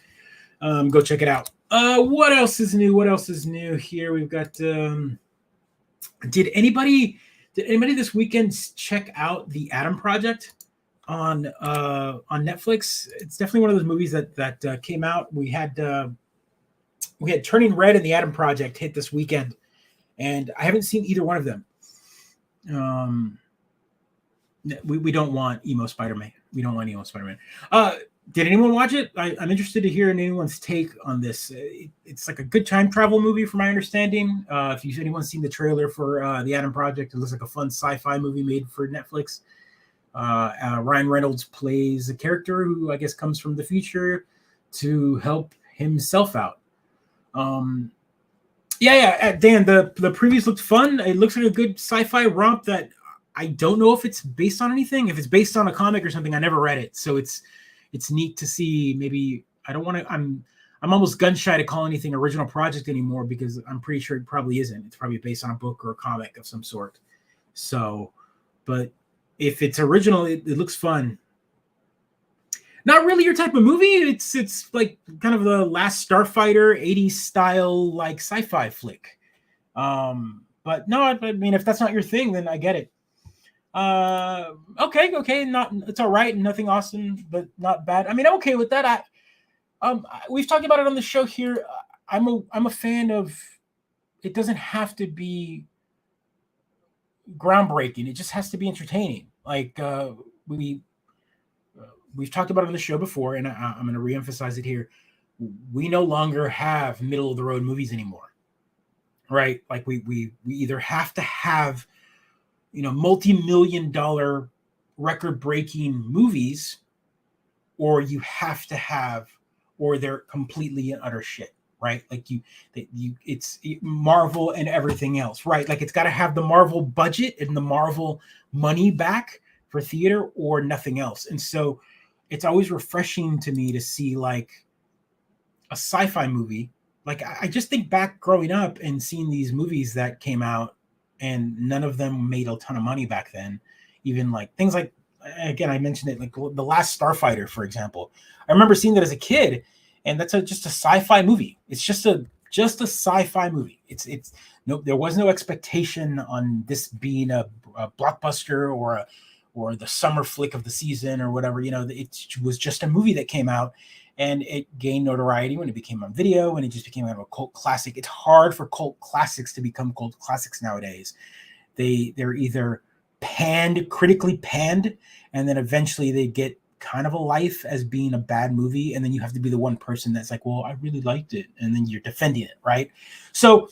Go check it out. What else is new here? We've got. Did anybody this weekend check out The Atom Project on Netflix? It's definitely one of those movies that came out. We had Turning Red and The Atom Project hit this weekend, and I haven't seen either one of them. We don't want emo Spider-Man. We don't want emo Spider-Man. Did anyone watch it? I'm interested to hear anyone's take on this. It's like a good time travel movie, from my understanding. If anyone's seen the trailer for The Atom Project, it looks like a fun sci-fi movie made for Netflix. Ryan Reynolds plays a character who I guess comes from the future to help himself out. Dan, the previews looked fun. It looks like a good sci-fi romp that I don't know if it's based on anything. If it's based on a comic or something, I never read it, so it's neat to see. Maybe I don't want to. I'm almost gun shy to call anything original project anymore because I'm pretty sure it probably isn't. It's probably based on a book or a comic of some sort. So, but if it's original, it looks fun. Not really your type of movie. It's like kind of the Last Starfighter 80s style like sci-fi flick. But no, I mean if that's not your thing, then I get it. Okay, not it's all right, nothing awesome, but not bad. I mean, I'm okay with that. We've talked about it on the show here. I'm a fan of. It doesn't have to be groundbreaking. It just has to be entertaining. Like we've talked about it on the show before, and I'm going to reemphasize it here. We no longer have middle of the road movies anymore, right? Like we either have to have, multi-million-dollar record-breaking movies, or you have to have, or they're completely and utter shit, right? Like it's Marvel and everything else, right? Like it's got to have the Marvel budget and the Marvel money back for theater or nothing else. And so it's always refreshing to me to see like a sci-fi movie. Like I just think back growing up and seeing these movies that came out and none of them made a ton of money back then. Even like things like, again, I mentioned it, like The Last Starfighter, for example. I remember seeing that as a kid, and that's just a sci-fi movie. It's just a sci-fi movie. It's no, there was no expectation on this being a blockbuster or the summer flick of the season or whatever. It was just a movie that came out, and it gained notoriety when it became on video, and it just became kind of a cult classic. It's hard for cult classics to become cult classics nowadays. They're either critically panned, and then eventually they get kind of a life as being a bad movie, and then you have to be the one person that's like, well, I really liked it, and then you're defending it, right? So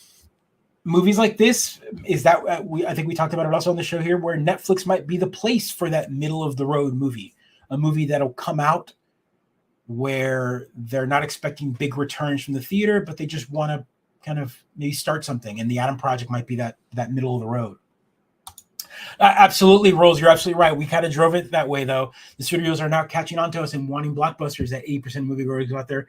movies like this I think we talked about it also on the show here, where Netflix might be the place for that middle of the road movie, a movie that'll come out where they're not expecting big returns from the theater, but they just want to kind of maybe start something, and the Adam Project might be that middle of the road. Absolutely, Rolls. You're absolutely right. We kind of drove it that way, though. The studios are now catching on to us and wanting blockbusters that 80% moviegoers out there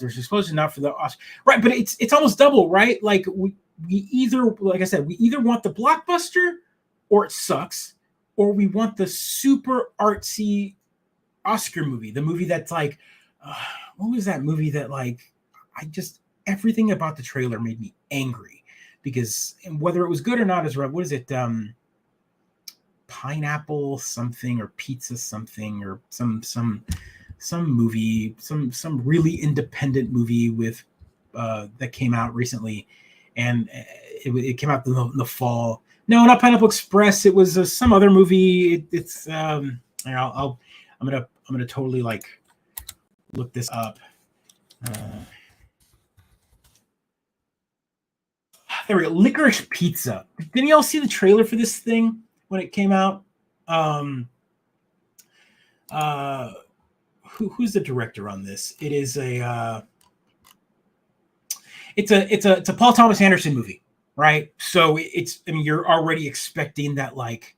supposed to, not for the Oscar. Right, but it's almost double, right? Like we either, like I said, we either want the blockbuster or it sucks, or we want the super artsy Oscar movie, the movie that's like, what was that movie that like everything about the trailer made me angry, because whether it was good or not is right. What is it? Pineapple something or pizza something or some movie, some really independent movie with that came out recently, and it came out in the fall. No, not Pineapple Express. It was some other movie. I'm gonna totally like look this up. There we go. Licorice Pizza. Didn't y'all see the trailer for this thing when it came out? Who's the director on this? It is it's a Paul Thomas Anderson movie, right? So you're already expecting that like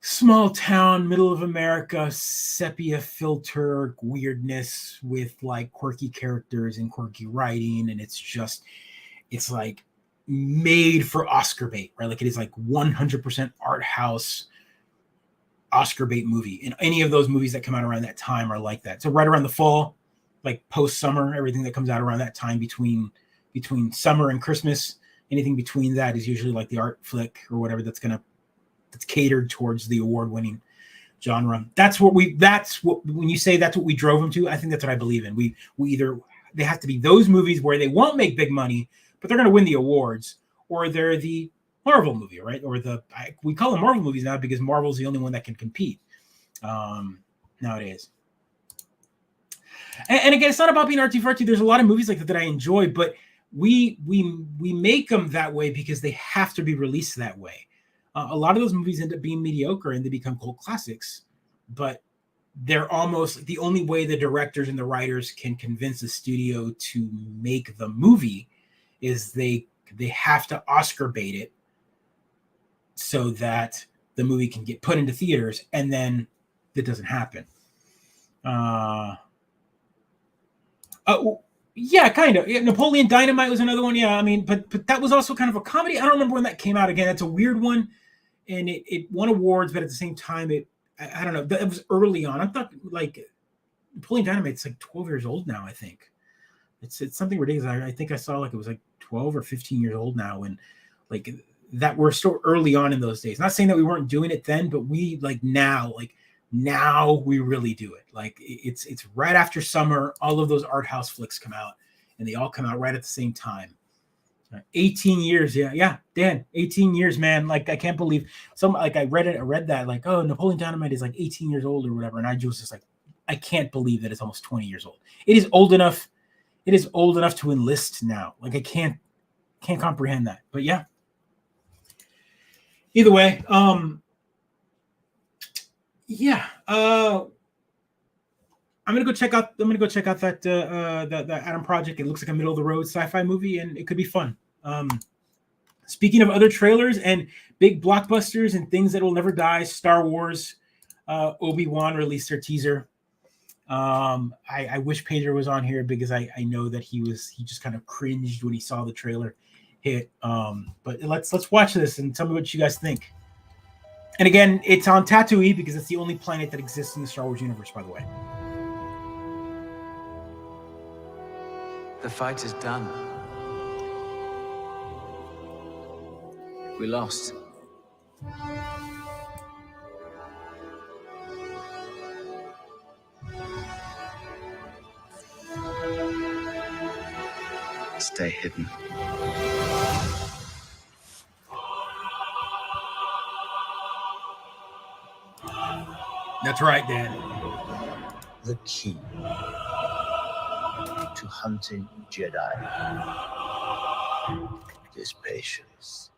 small town, middle of America, sepia filter weirdness with like quirky characters and quirky writing, and it's like made for Oscar bait, right? Like it is like 100% art house Oscar bait movie. And any of those movies that come out around that time are like that. So right around the fall, like post summer, everything that comes out around that time between summer and Christmas, anything between that is usually like the art flick or whatever that's catered towards the award-winning genre. When you say that's what we drove them to, I think that's what I believe in. We either they have to be those movies where they won't make big money, but they're going to win the awards, or they're the Marvel movie, right? Or we call them Marvel movies now because Marvel's the only one that can compete nowadays. And again, it's not about being artsy-fartsy. There's a lot of movies like that I enjoy, but we make them that way because they have to be released that way. A lot of those movies end up being mediocre and they become cult classics, but they're almost the only way the directors and the writers can convince the studio to make the movie is they have to Oscar bait it so that the movie can get put into theaters, and then that doesn't happen. Yeah, kind of. Yeah, Napoleon Dynamite was another one. Yeah, I mean, but that was also kind of a comedy. I don't remember when that came out again. It's a weird one, and it won awards, but at the same time, I don't know. It was early on. I thought like Napoleon Dynamite's like 12 years old now. I think it's something ridiculous. I think I saw like it was like 12 or 15 years old now, and like that we're still early on in those days. Not saying that we weren't doing it then, but we now we really do it. Like it's right after summer, all of those art house flicks come out, and they all come out right at the same time. 18 years, yeah, Dan, 18 years, man. Like I can't believe I read that like, oh, Napoleon Dynamite is like 18 years old or whatever, and I was just like, I can't believe that it's almost 20 years old. It is old enough to enlist now. Like I can't comprehend that. But yeah. Either way, yeah. I'm gonna go check out that Adam Project. It looks like a middle of the road sci-fi movie, and it could be fun. Speaking of other trailers and big blockbusters and things that will never die, Star Wars, Obi-Wan released their teaser. I wish Pedro was on here because I know that he just kind of cringed when he saw the trailer hit. But let's watch this and tell me what you guys think. And again, it's on Tatooine because it's the only planet that exists in the Star Wars universe, by the way. The fight is done. We lost. Stay hidden. That's right, Dan. The key to hunting Jedi is patience.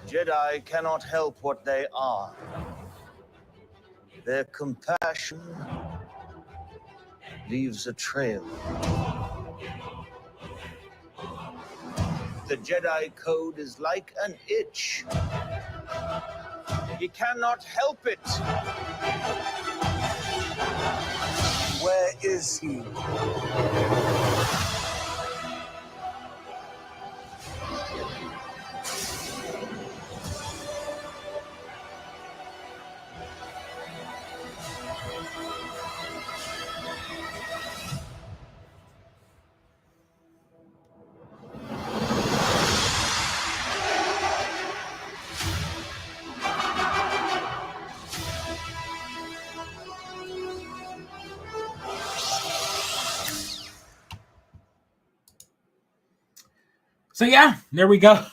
Jedi cannot help what they are. Their compassion leaves a trail. The Jedi Code is like an itch. He cannot help it. Where is he? So yeah, there we go.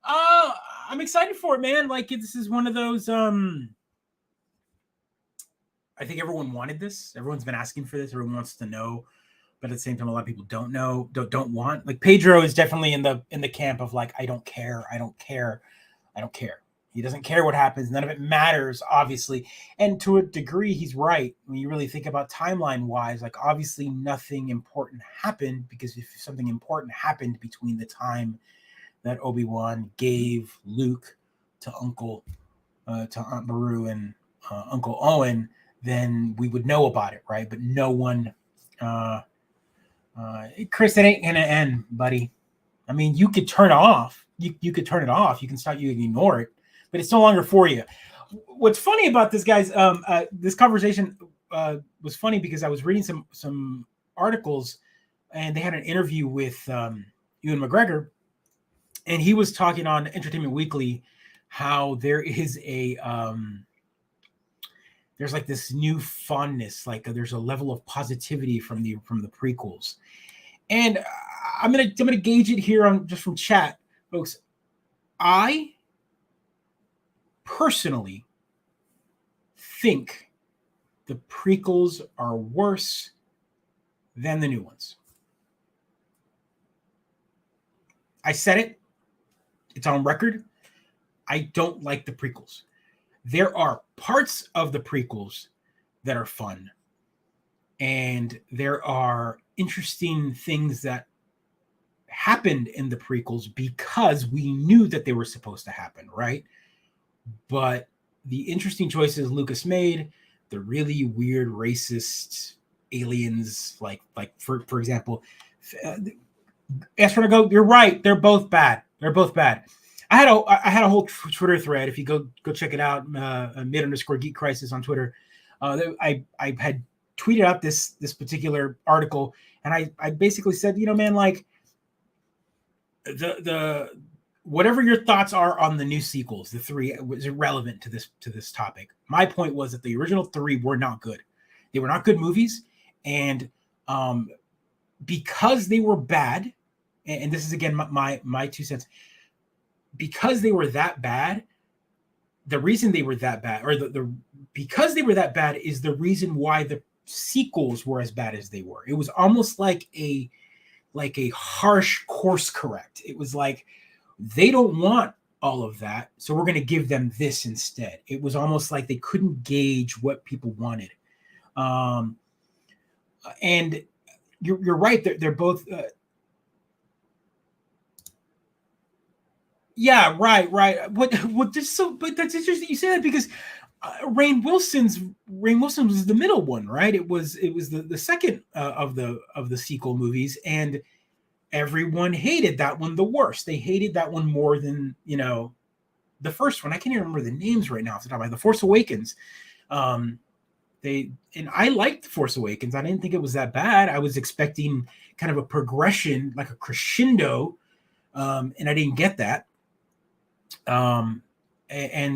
I'm excited for it, man. Like this is one of those. I think everyone wanted this. Everyone's been asking for this. Everyone wants to know, but at the same time, a lot of people don't know, don't want. Like Pedro is definitely in the camp of like, I don't care. He doesn't care what happens. None of it matters, obviously. And to a degree, he's right. When you really think about timeline-wise, like obviously nothing important happened, because if something important happened between the time that Obi-Wan gave Luke to Aunt Beru and Uncle Owen, then we would know about it, right? But no one, Chris, it ain't gonna end, buddy. I mean, you could turn it off. You could turn it off. You can ignore it, but it's no longer for you. What's funny about this, guys, this conversation was funny because I was reading some articles, and they had an interview with Ewan McGregor, and he was talking on Entertainment Weekly how there is there's like this new fondness, like there's a level of positivity from the prequels, and I'm gonna gauge it here on just from chat, folks. I personally think the prequels are worse than the new ones. I said it. It's on record. I don't like the prequels. There are parts of the prequels that are fun. And there are interesting things that happened in the prequels because we knew that they were supposed to happen, right? But the interesting choices Lucas made, the really weird racist aliens, like for example, Astronaut, you're right. They're both bad. They're both bad. I had a whole Twitter thread. If you go check it out, mid_geek crisis on Twitter. I had tweeted out this particular article, and I basically said, man, like the whatever your thoughts are on the new sequels, the three was irrelevant to this topic. My point was that the original three were not good. They were not good movies, and because they were bad, and this is again my 2 cents. Because they were that bad, the reason they were that bad, or because they were that bad, is the reason why the sequels were as bad as they were. It was almost like a harsh course correct. It was like, they don't want all of that, so we're going to give them this instead. It was almost like they couldn't gauge what people wanted. And you're right. They're both. Yeah, right. But that's interesting you say that, because Rainn Wilson was the middle one, right? It was the second of the sequel movies, and everyone hated that one the worst. They hated that one more than the first one. I can't even remember the names right now off the top of my head. The Force Awakens. And I liked The Force Awakens. I didn't think it was that bad. I was expecting kind of a progression, like a crescendo, and I didn't get that. And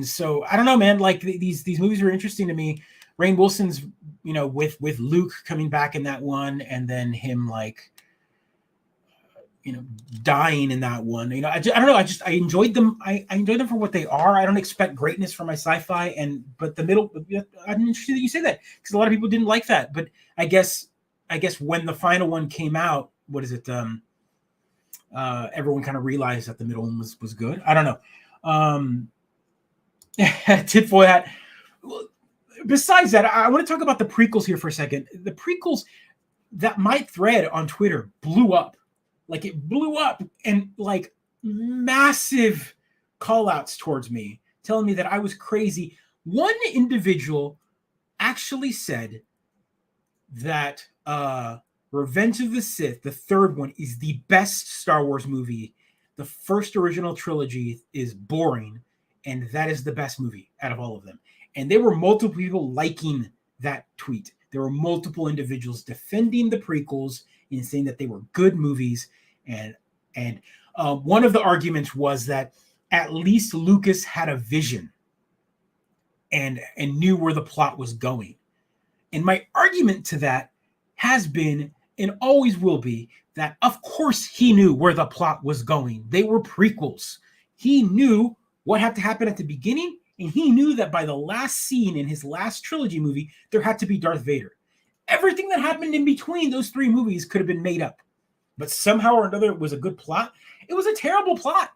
so I don't know, man. Like these movies were interesting to me. Rainn Wilson's, with Luke coming back in that one, and then him dying in that one. I don't know. I enjoyed them. I enjoyed them for what they are. I don't expect greatness from my sci-fi, but the middle. I'm interested that you say that, because a lot of people didn't like that. But I guess when the final one came out, what is it? Everyone kind of realized that the middle one was good. I don't know. Tinfoil hat. Besides that, I want to talk about the prequels here for a second. The prequels, that my thread on Twitter blew up. Like, it blew up, and like massive call outs towards me, telling me that I was crazy. One individual actually said that Revenge of the Sith, the third one, is the best Star Wars movie. The first original trilogy is boring, and that is the best movie out of all of them. And there were multiple people liking that tweet. There were multiple individuals defending the prequels and saying that they were good movies. And one of the arguments was that at least Lucas had a vision and knew where the plot was going. And my argument to that has been, and always will be, that of course he knew where the plot was going. They were prequels. He knew what had to happen at the beginning, and he knew that by the last scene in his last trilogy movie, there had to be Darth Vader. Everything that happened in between those three movies could have been made up, but somehow or another it was a good plot. It was a terrible plot.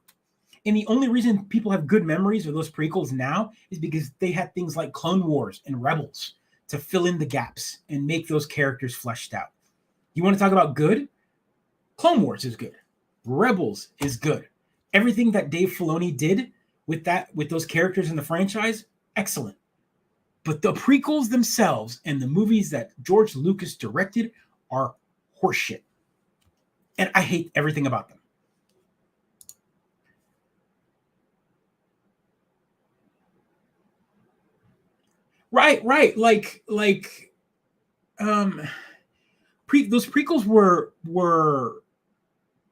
And the only reason people have good memories of those prequels now is because they had things like Clone Wars and Rebels to fill in the gaps and make those characters fleshed out. You want to talk about good? Clone Wars is good. Rebels is good. Everything that Dave Filoni did with those characters in the franchise, excellent. But the prequels themselves and the movies that George Lucas directed are horseshit. And I hate everything about them. Right. Those prequels were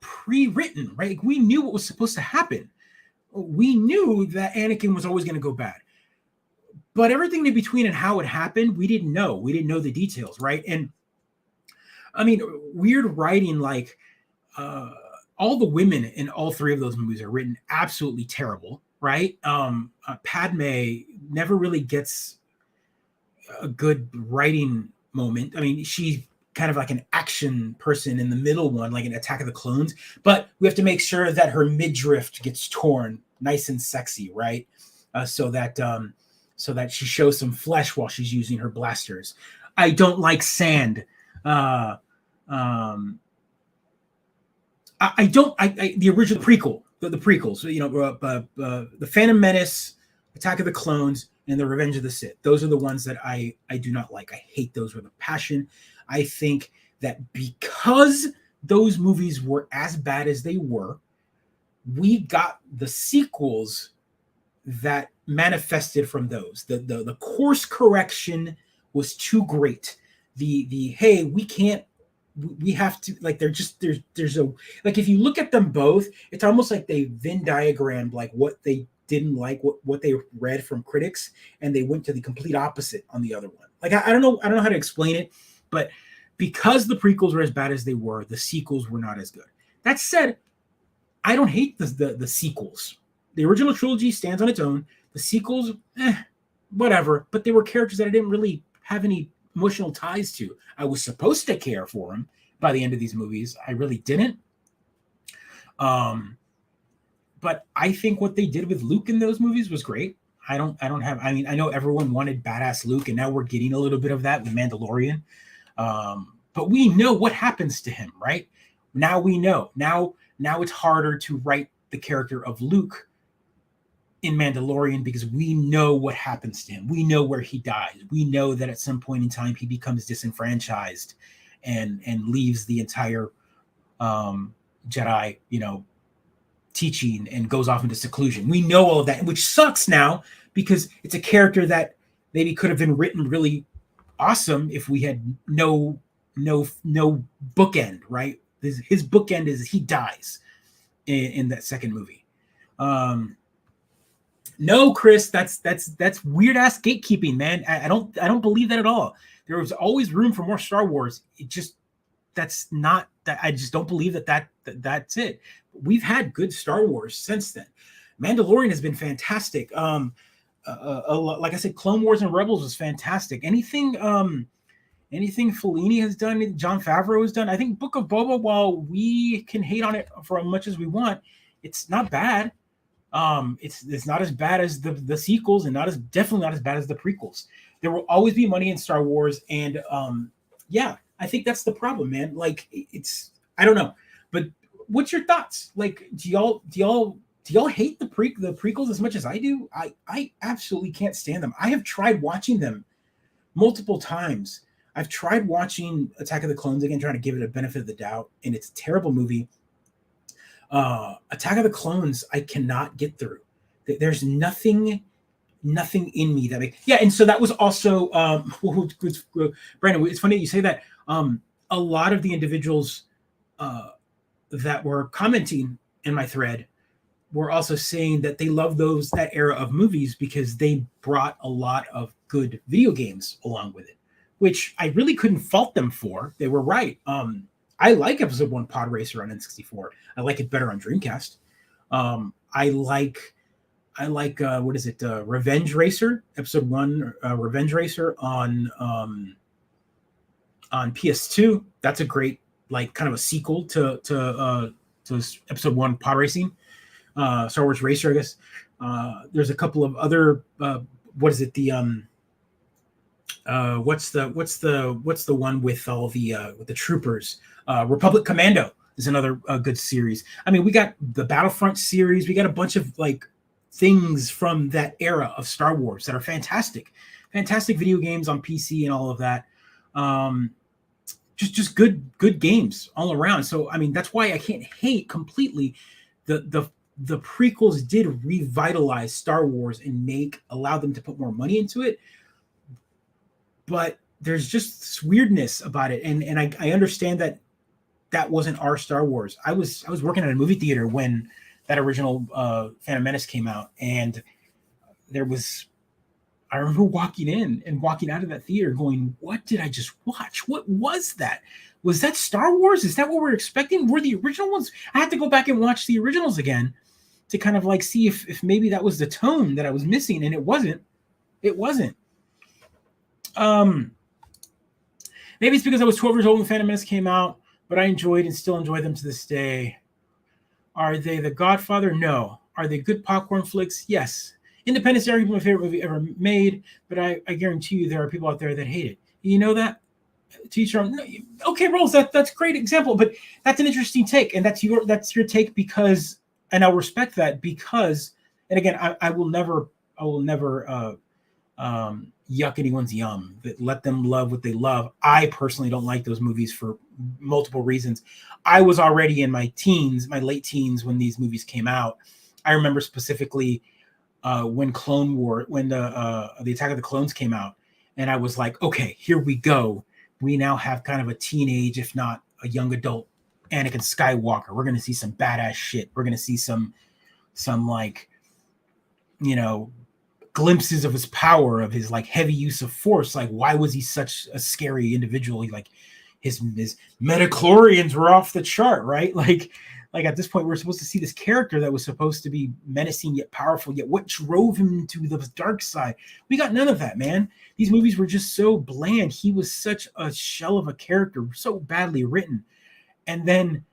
pre-written, right? Like, we knew what was supposed to happen. We knew that Anakin was always going to go bad. But everything in between and how it happened, we didn't know. We didn't know the details, right? And I mean, weird writing, like all the women in all three of those movies are written absolutely terrible, right? Padme never really gets a good writing moment. I mean, she kind of like an action person in the middle one, like an Attack of the Clones. But we have to make sure that her midriff gets torn nice and sexy, right? So that she shows some flesh while she's using her blasters. I don't like sand. The original prequel, the prequels, the Phantom Menace, Attack of the Clones, and the Revenge of the Sith. Those are the ones that I do not like. I hate those with a passion. I think that because those movies were as bad as they were, we got the sequels that manifested from those. The course correction was too great. The hey, we have to, like, there's a, like, if you look at them both, it's almost like they Venn diagrammed like what they didn't like, what they read from critics, and they went to the complete opposite on the other one. Like, I don't know how to explain it, but because the prequels were as bad as they were, the sequels were not as good. That said, I don't hate the sequels. The original trilogy stands on its own. The sequels, whatever, but they were characters that I didn't really have any emotional ties to. I was supposed to care for them by the end of these movies. I really didn't. But I think what they did with Luke in those movies was great. I know everyone wanted badass Luke, and now we're getting a little bit of that with Mandalorian. But we know what happens to him, right? Now we know. Now it's harder to write the character of Luke in Mandalorian because we know what happens to him. We know where he dies. We know that at some point in time he becomes disenfranchised and leaves the entire Jedi, teaching and goes off into seclusion. We know all of that, which sucks now because it's a character that maybe could have been written really awesome if we had no bookend, right? His bookend is he dies in that second movie. No, Chris, that's weird ass gatekeeping, man. I don't believe that at all. There was always room for more Star Wars. That's not that. I just don't believe that's it. We've had good Star Wars since then. Mandalorian has been fantastic. Like I said, Clone Wars and Rebels was fantastic. Anything Fellini has done, Jon Favreau has done. I think Book of Boba, while we can hate on it for as much as we want, it's not bad. It's not as bad as the sequels, and definitely not as bad as the prequels. There will always be money in Star Wars, and yeah, I think that's the problem, man. Like, I don't know, but what's your thoughts? Like, do y'all hate the prequels as much as I do? I absolutely can't stand them. I have tried watching them multiple times. I've tried watching Attack of the Clones again, trying to give it a benefit of the doubt, and it's a terrible movie. Attack of the Clones, I cannot get through. There's nothing in me that and so that was also Brandon, it's funny that you say that. A lot of the individuals that were commenting in my thread were also saying that they love that era of movies because they brought a lot of good video games along with it, which I really couldn't fault them for. They were right. I like Episode 1 Pod Racer on N64. I like it better on Dreamcast. I like what is it? Revenge Racer, Episode 1 Revenge Racer on PS2. That's a great, like, kind of a sequel to Episode 1 Pod Racing. Star Wars Racer, I guess. There's a couple of other what is it? The what's the one with all the troopers? Republic Commando is another good series. I mean, we got the Battlefront series. We got a bunch of like things from that era of Star Wars that are fantastic video games on PC and all of that. Just good games all around. So I mean, that's why I can't hate completely. The prequels did revitalize Star Wars and allow them to put more money into it, but there's just this weirdness about it, and I understand that wasn't our Star Wars. I was working at a movie theater when that original Phantom Menace came out, and I remember walking in and walking out of that theater going, what did I just watch? What was that? Was that Star Wars? Is that what we're expecting? Were the original ones? I had to go back and watch the originals again to kind of like see if maybe that was the tone that I was missing, and it wasn't. Maybe it's because I was 12 years old when Phantom Menace came out, but I enjoyed and still enjoy them to this day. Are they The Godfather? No. Are they good popcorn flicks? Yes. Independence Day is my favorite movie ever made, but I guarantee you there are people out there that hate it. You know that? To each their own. Okay, Rolls, that's a great example, but that's an interesting take, and that's your take because, and I'll respect that because, and again, I will never yuck anyone's yum. Let them love what they love. I personally don't like those movies for multiple reasons. I was already in my teens, my late teens, when these movies came out. I remember specifically when the Attack of the Clones came out, and I was like, okay, here we go. We now have kind of a teenage, if not a young adult, Anakin Skywalker. We're going to see some badass shit. We're going to see some like, you know, glimpses of his power, of his like heavy use of force. Like, why was he such a scary individual? Like his metachlorians were off the chart, right? Like at this point, we're supposed to see this character that was supposed to be menacing yet powerful. Yet what drove him to the dark side? We got none of that, man. These movies were just so bland. He was such a shell of a character, so badly written. And then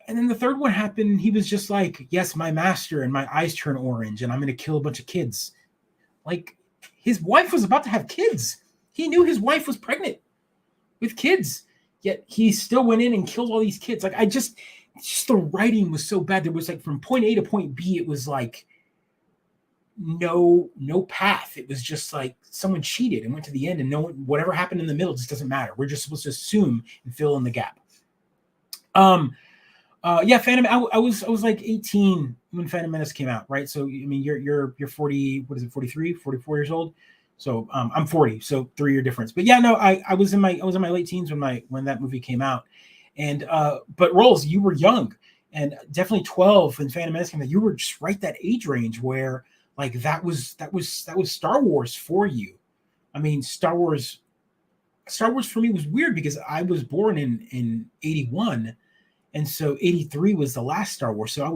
the third one happened. He was just like, yes, my master, and my eyes turn orange, and I'm going to kill a bunch of kids. Like, his wife was about to have kids. He knew his wife was pregnant with kids, yet he still went in and killed all these kids. Like, just the writing was so bad. There was like from point A to point B, it was like no path. It was just like someone cheated and went to the end, and whatever happened in the middle just doesn't matter. We're just supposed to assume and fill in the gap. Phantom. I was like 18 when Phantom Menace came out, right? So I mean, you're 40. What is it? 43, 44 years old. So I'm 40. So 3-year difference. But yeah, no, I was in my late teens when that movie came out, and but Rolls, you were young, and definitely 12 when Phantom Menace came out. You were just right that age range where like that was Star Wars for you. I mean, Star Wars for me was weird because I was born in 81. And so 83 was the last Star Wars. So I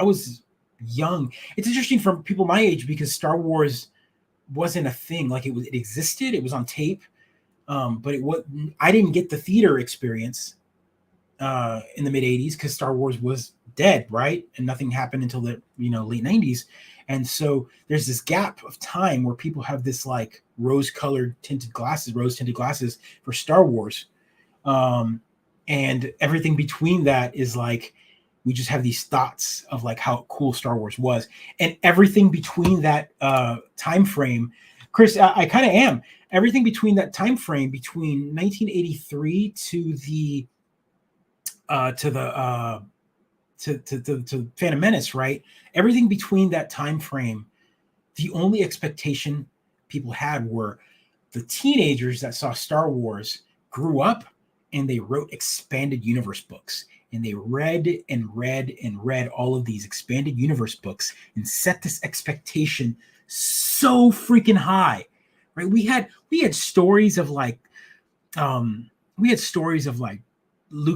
was young. It's interesting for people my age because Star Wars wasn't a thing. Like it existed. It was on tape. But I didn't get the theater experience in the mid 80s because Star Wars was dead, right? And nothing happened until the late 90s. And so there's this gap of time where people have this like rose tinted glasses for Star Wars. And everything between that is like, we just have these thoughts of like how cool Star Wars was. And everything between that time frame, Chris, I kind of am. Everything between that time frame, between 1983 to Phantom Menace, right? Everything between that time frame, the only expectation people had were the teenagers that saw Star Wars grew up and they wrote expanded universe books, and they read all of these expanded universe books and set this expectation so freaking high, right? We had stories of like Luke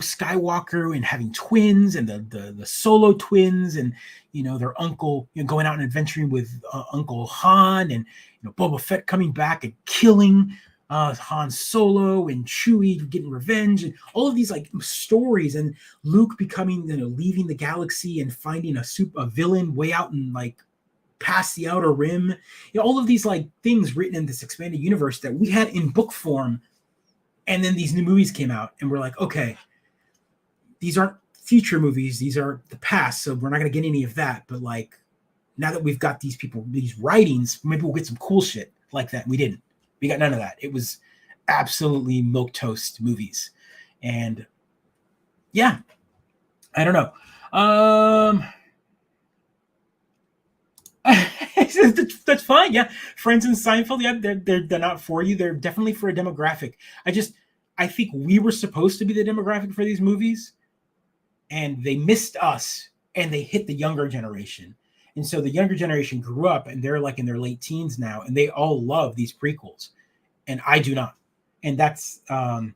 Skywalker and having twins, and the Solo twins, and their uncle going out and adventuring with Uncle Han, and Boba Fett coming back and killing Han Solo, and Chewie getting revenge, and all of these like stories, and Luke becoming leaving the galaxy and finding a villain way out and like past the outer rim. All of these like things written in this expanded universe that we had in book form, and then these new movies came out, and we're like, okay, these aren't future movies, these are the past, so we're not going to get any of that. But like, now that we've got these writings, maybe we'll get some cool shit like that. We didn't. We got none of that. It was absolutely milquetoast movies. And yeah, I don't know. That's fine. Yeah. Friends and Seinfeld. Yeah. They're not for you. They're definitely for a demographic. I think we were supposed to be the demographic for these movies, and they missed us and they hit the younger generation. And so the younger generation grew up, and they're like in their late teens now, and they all love these prequels, and I do not. And that's, man,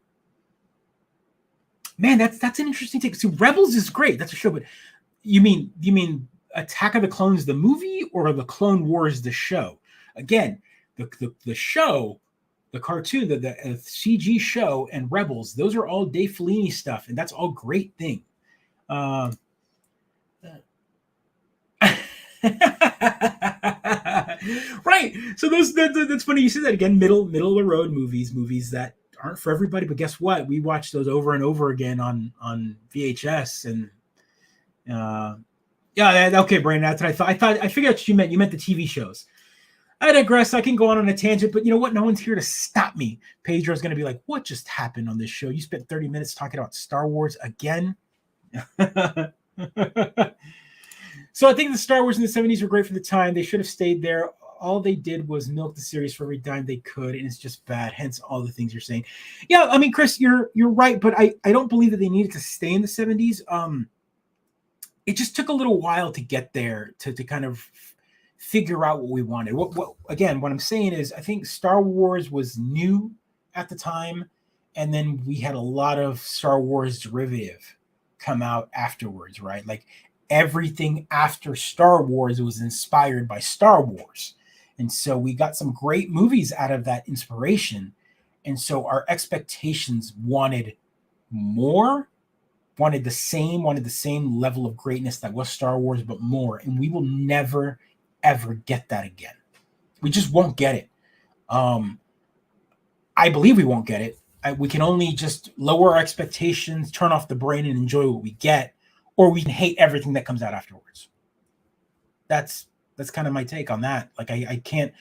that's an interesting take. So Rebels is great. That's a show, but you mean Attack of the Clones, the movie, or the Clone Wars, the show? Again, the show the cartoon, the CG show, and Rebels, those are all Dave Filoni stuff, and that's all great thing. Right. So that's funny you said that again. Middle of the road movies that aren't for everybody, but guess what? We watch those over and over again on VHS, and yeah, okay, Brandon, that's what I thought. I figured out what you meant the TV shows. I digress. I can go on a tangent, but you know what? No one's here to stop me. Pedro's going to be like, what just happened on this show? You spent 30 minutes talking about Star Wars again? So I think the Star Wars in the 70s were great for the time. They should have stayed there. All they did was milk the series for every dime they could, and it's just bad. Hence all the things you're saying. Yeah, I mean, Chris, you're right, but I don't believe that they needed to stay in the 70s. It just took a little while to get there to kind of figure out what we wanted. What I'm saying is I think Star Wars was new at the time, and then we had a lot of Star Wars derivative come out afterwards, right? Like everything after Star Wars was inspired by Star Wars. And so we got some great movies out of that inspiration. And so our expectations wanted more, wanted the same level of greatness that was Star Wars, but more. And we will never, ever get that again. We just won't get it. I believe we won't get it. We can only just lower our expectations, turn off the brain, and enjoy what we get, or we can hate everything that comes out afterwards. That's kind of my take on that. Like I can't.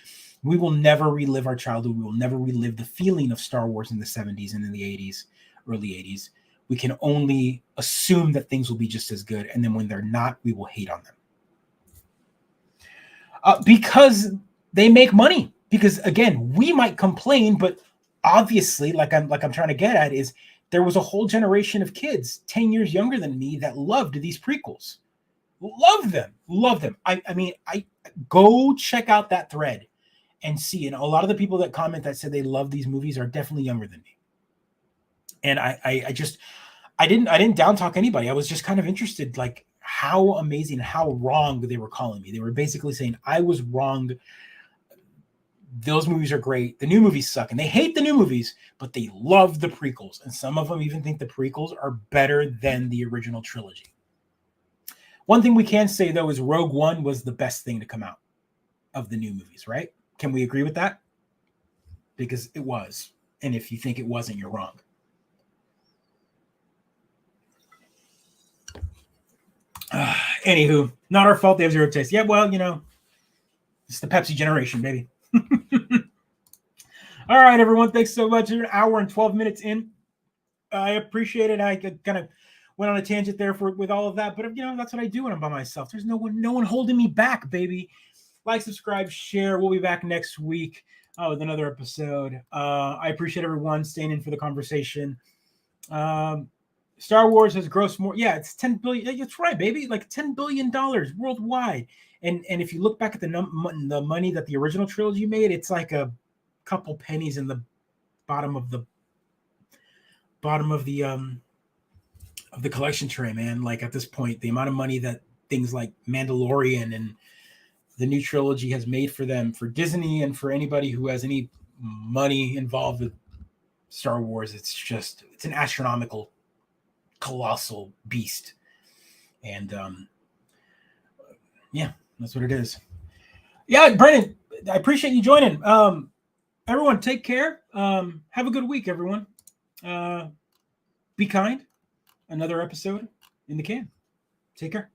We will never relive our childhood. We will never relive the feeling of Star Wars in the 70s and in the 80s, early 80s. We can only assume that things will be just as good, and then when they're not, we will hate on them. Because they make money. Because again, we might complain, but obviously, like I'm trying to get at, is there was a whole generation of kids 10 years younger than me that loved these prequels. Love them. I mean, I go check out that thread and see. And a lot of the people that comment that said they love these movies are definitely younger than me. And I didn't down talk anybody. I was just kind of interested, like how amazing, how wrong they were calling me. They were basically saying I was wrong. Those movies are great. The new movies suck. And they hate the new movies, but they love the prequels. And some of them even think the prequels are better than the original trilogy. One thing we can say, though, is Rogue One was the best thing to come out of the new movies, right? Can we agree with that? Because it was. And if you think it wasn't, you're wrong. Anywho, not our fault they have zero taste. Yeah, well, it's the Pepsi generation, baby. All right, everyone. Thanks so much. You're an hour and 12 minutes in. I appreciate it. I kind of went on a tangent there with all of that, but that's what I do when I'm by myself. There's no one holding me back, baby. Like, subscribe, share. We'll be back next week with another episode. I appreciate everyone staying in for the conversation. Star Wars has grossed more. Yeah, it's $10 billion. That's right, baby. Like $10 billion worldwide. And if you look back at the money that the original trilogy made, it's like a couple pennies in the bottom of the collection tray, man. Like at this point, the amount of money that things like Mandalorian and the new trilogy has made for them, for Disney, and for anybody who has any money involved with Star Wars, it's an astronomical, colossal beast. And yeah, that's what it is. Yeah, Brennan, I appreciate you joining. Everyone, take care. Have a good week, everyone. Be kind. Another episode in the can. Take care.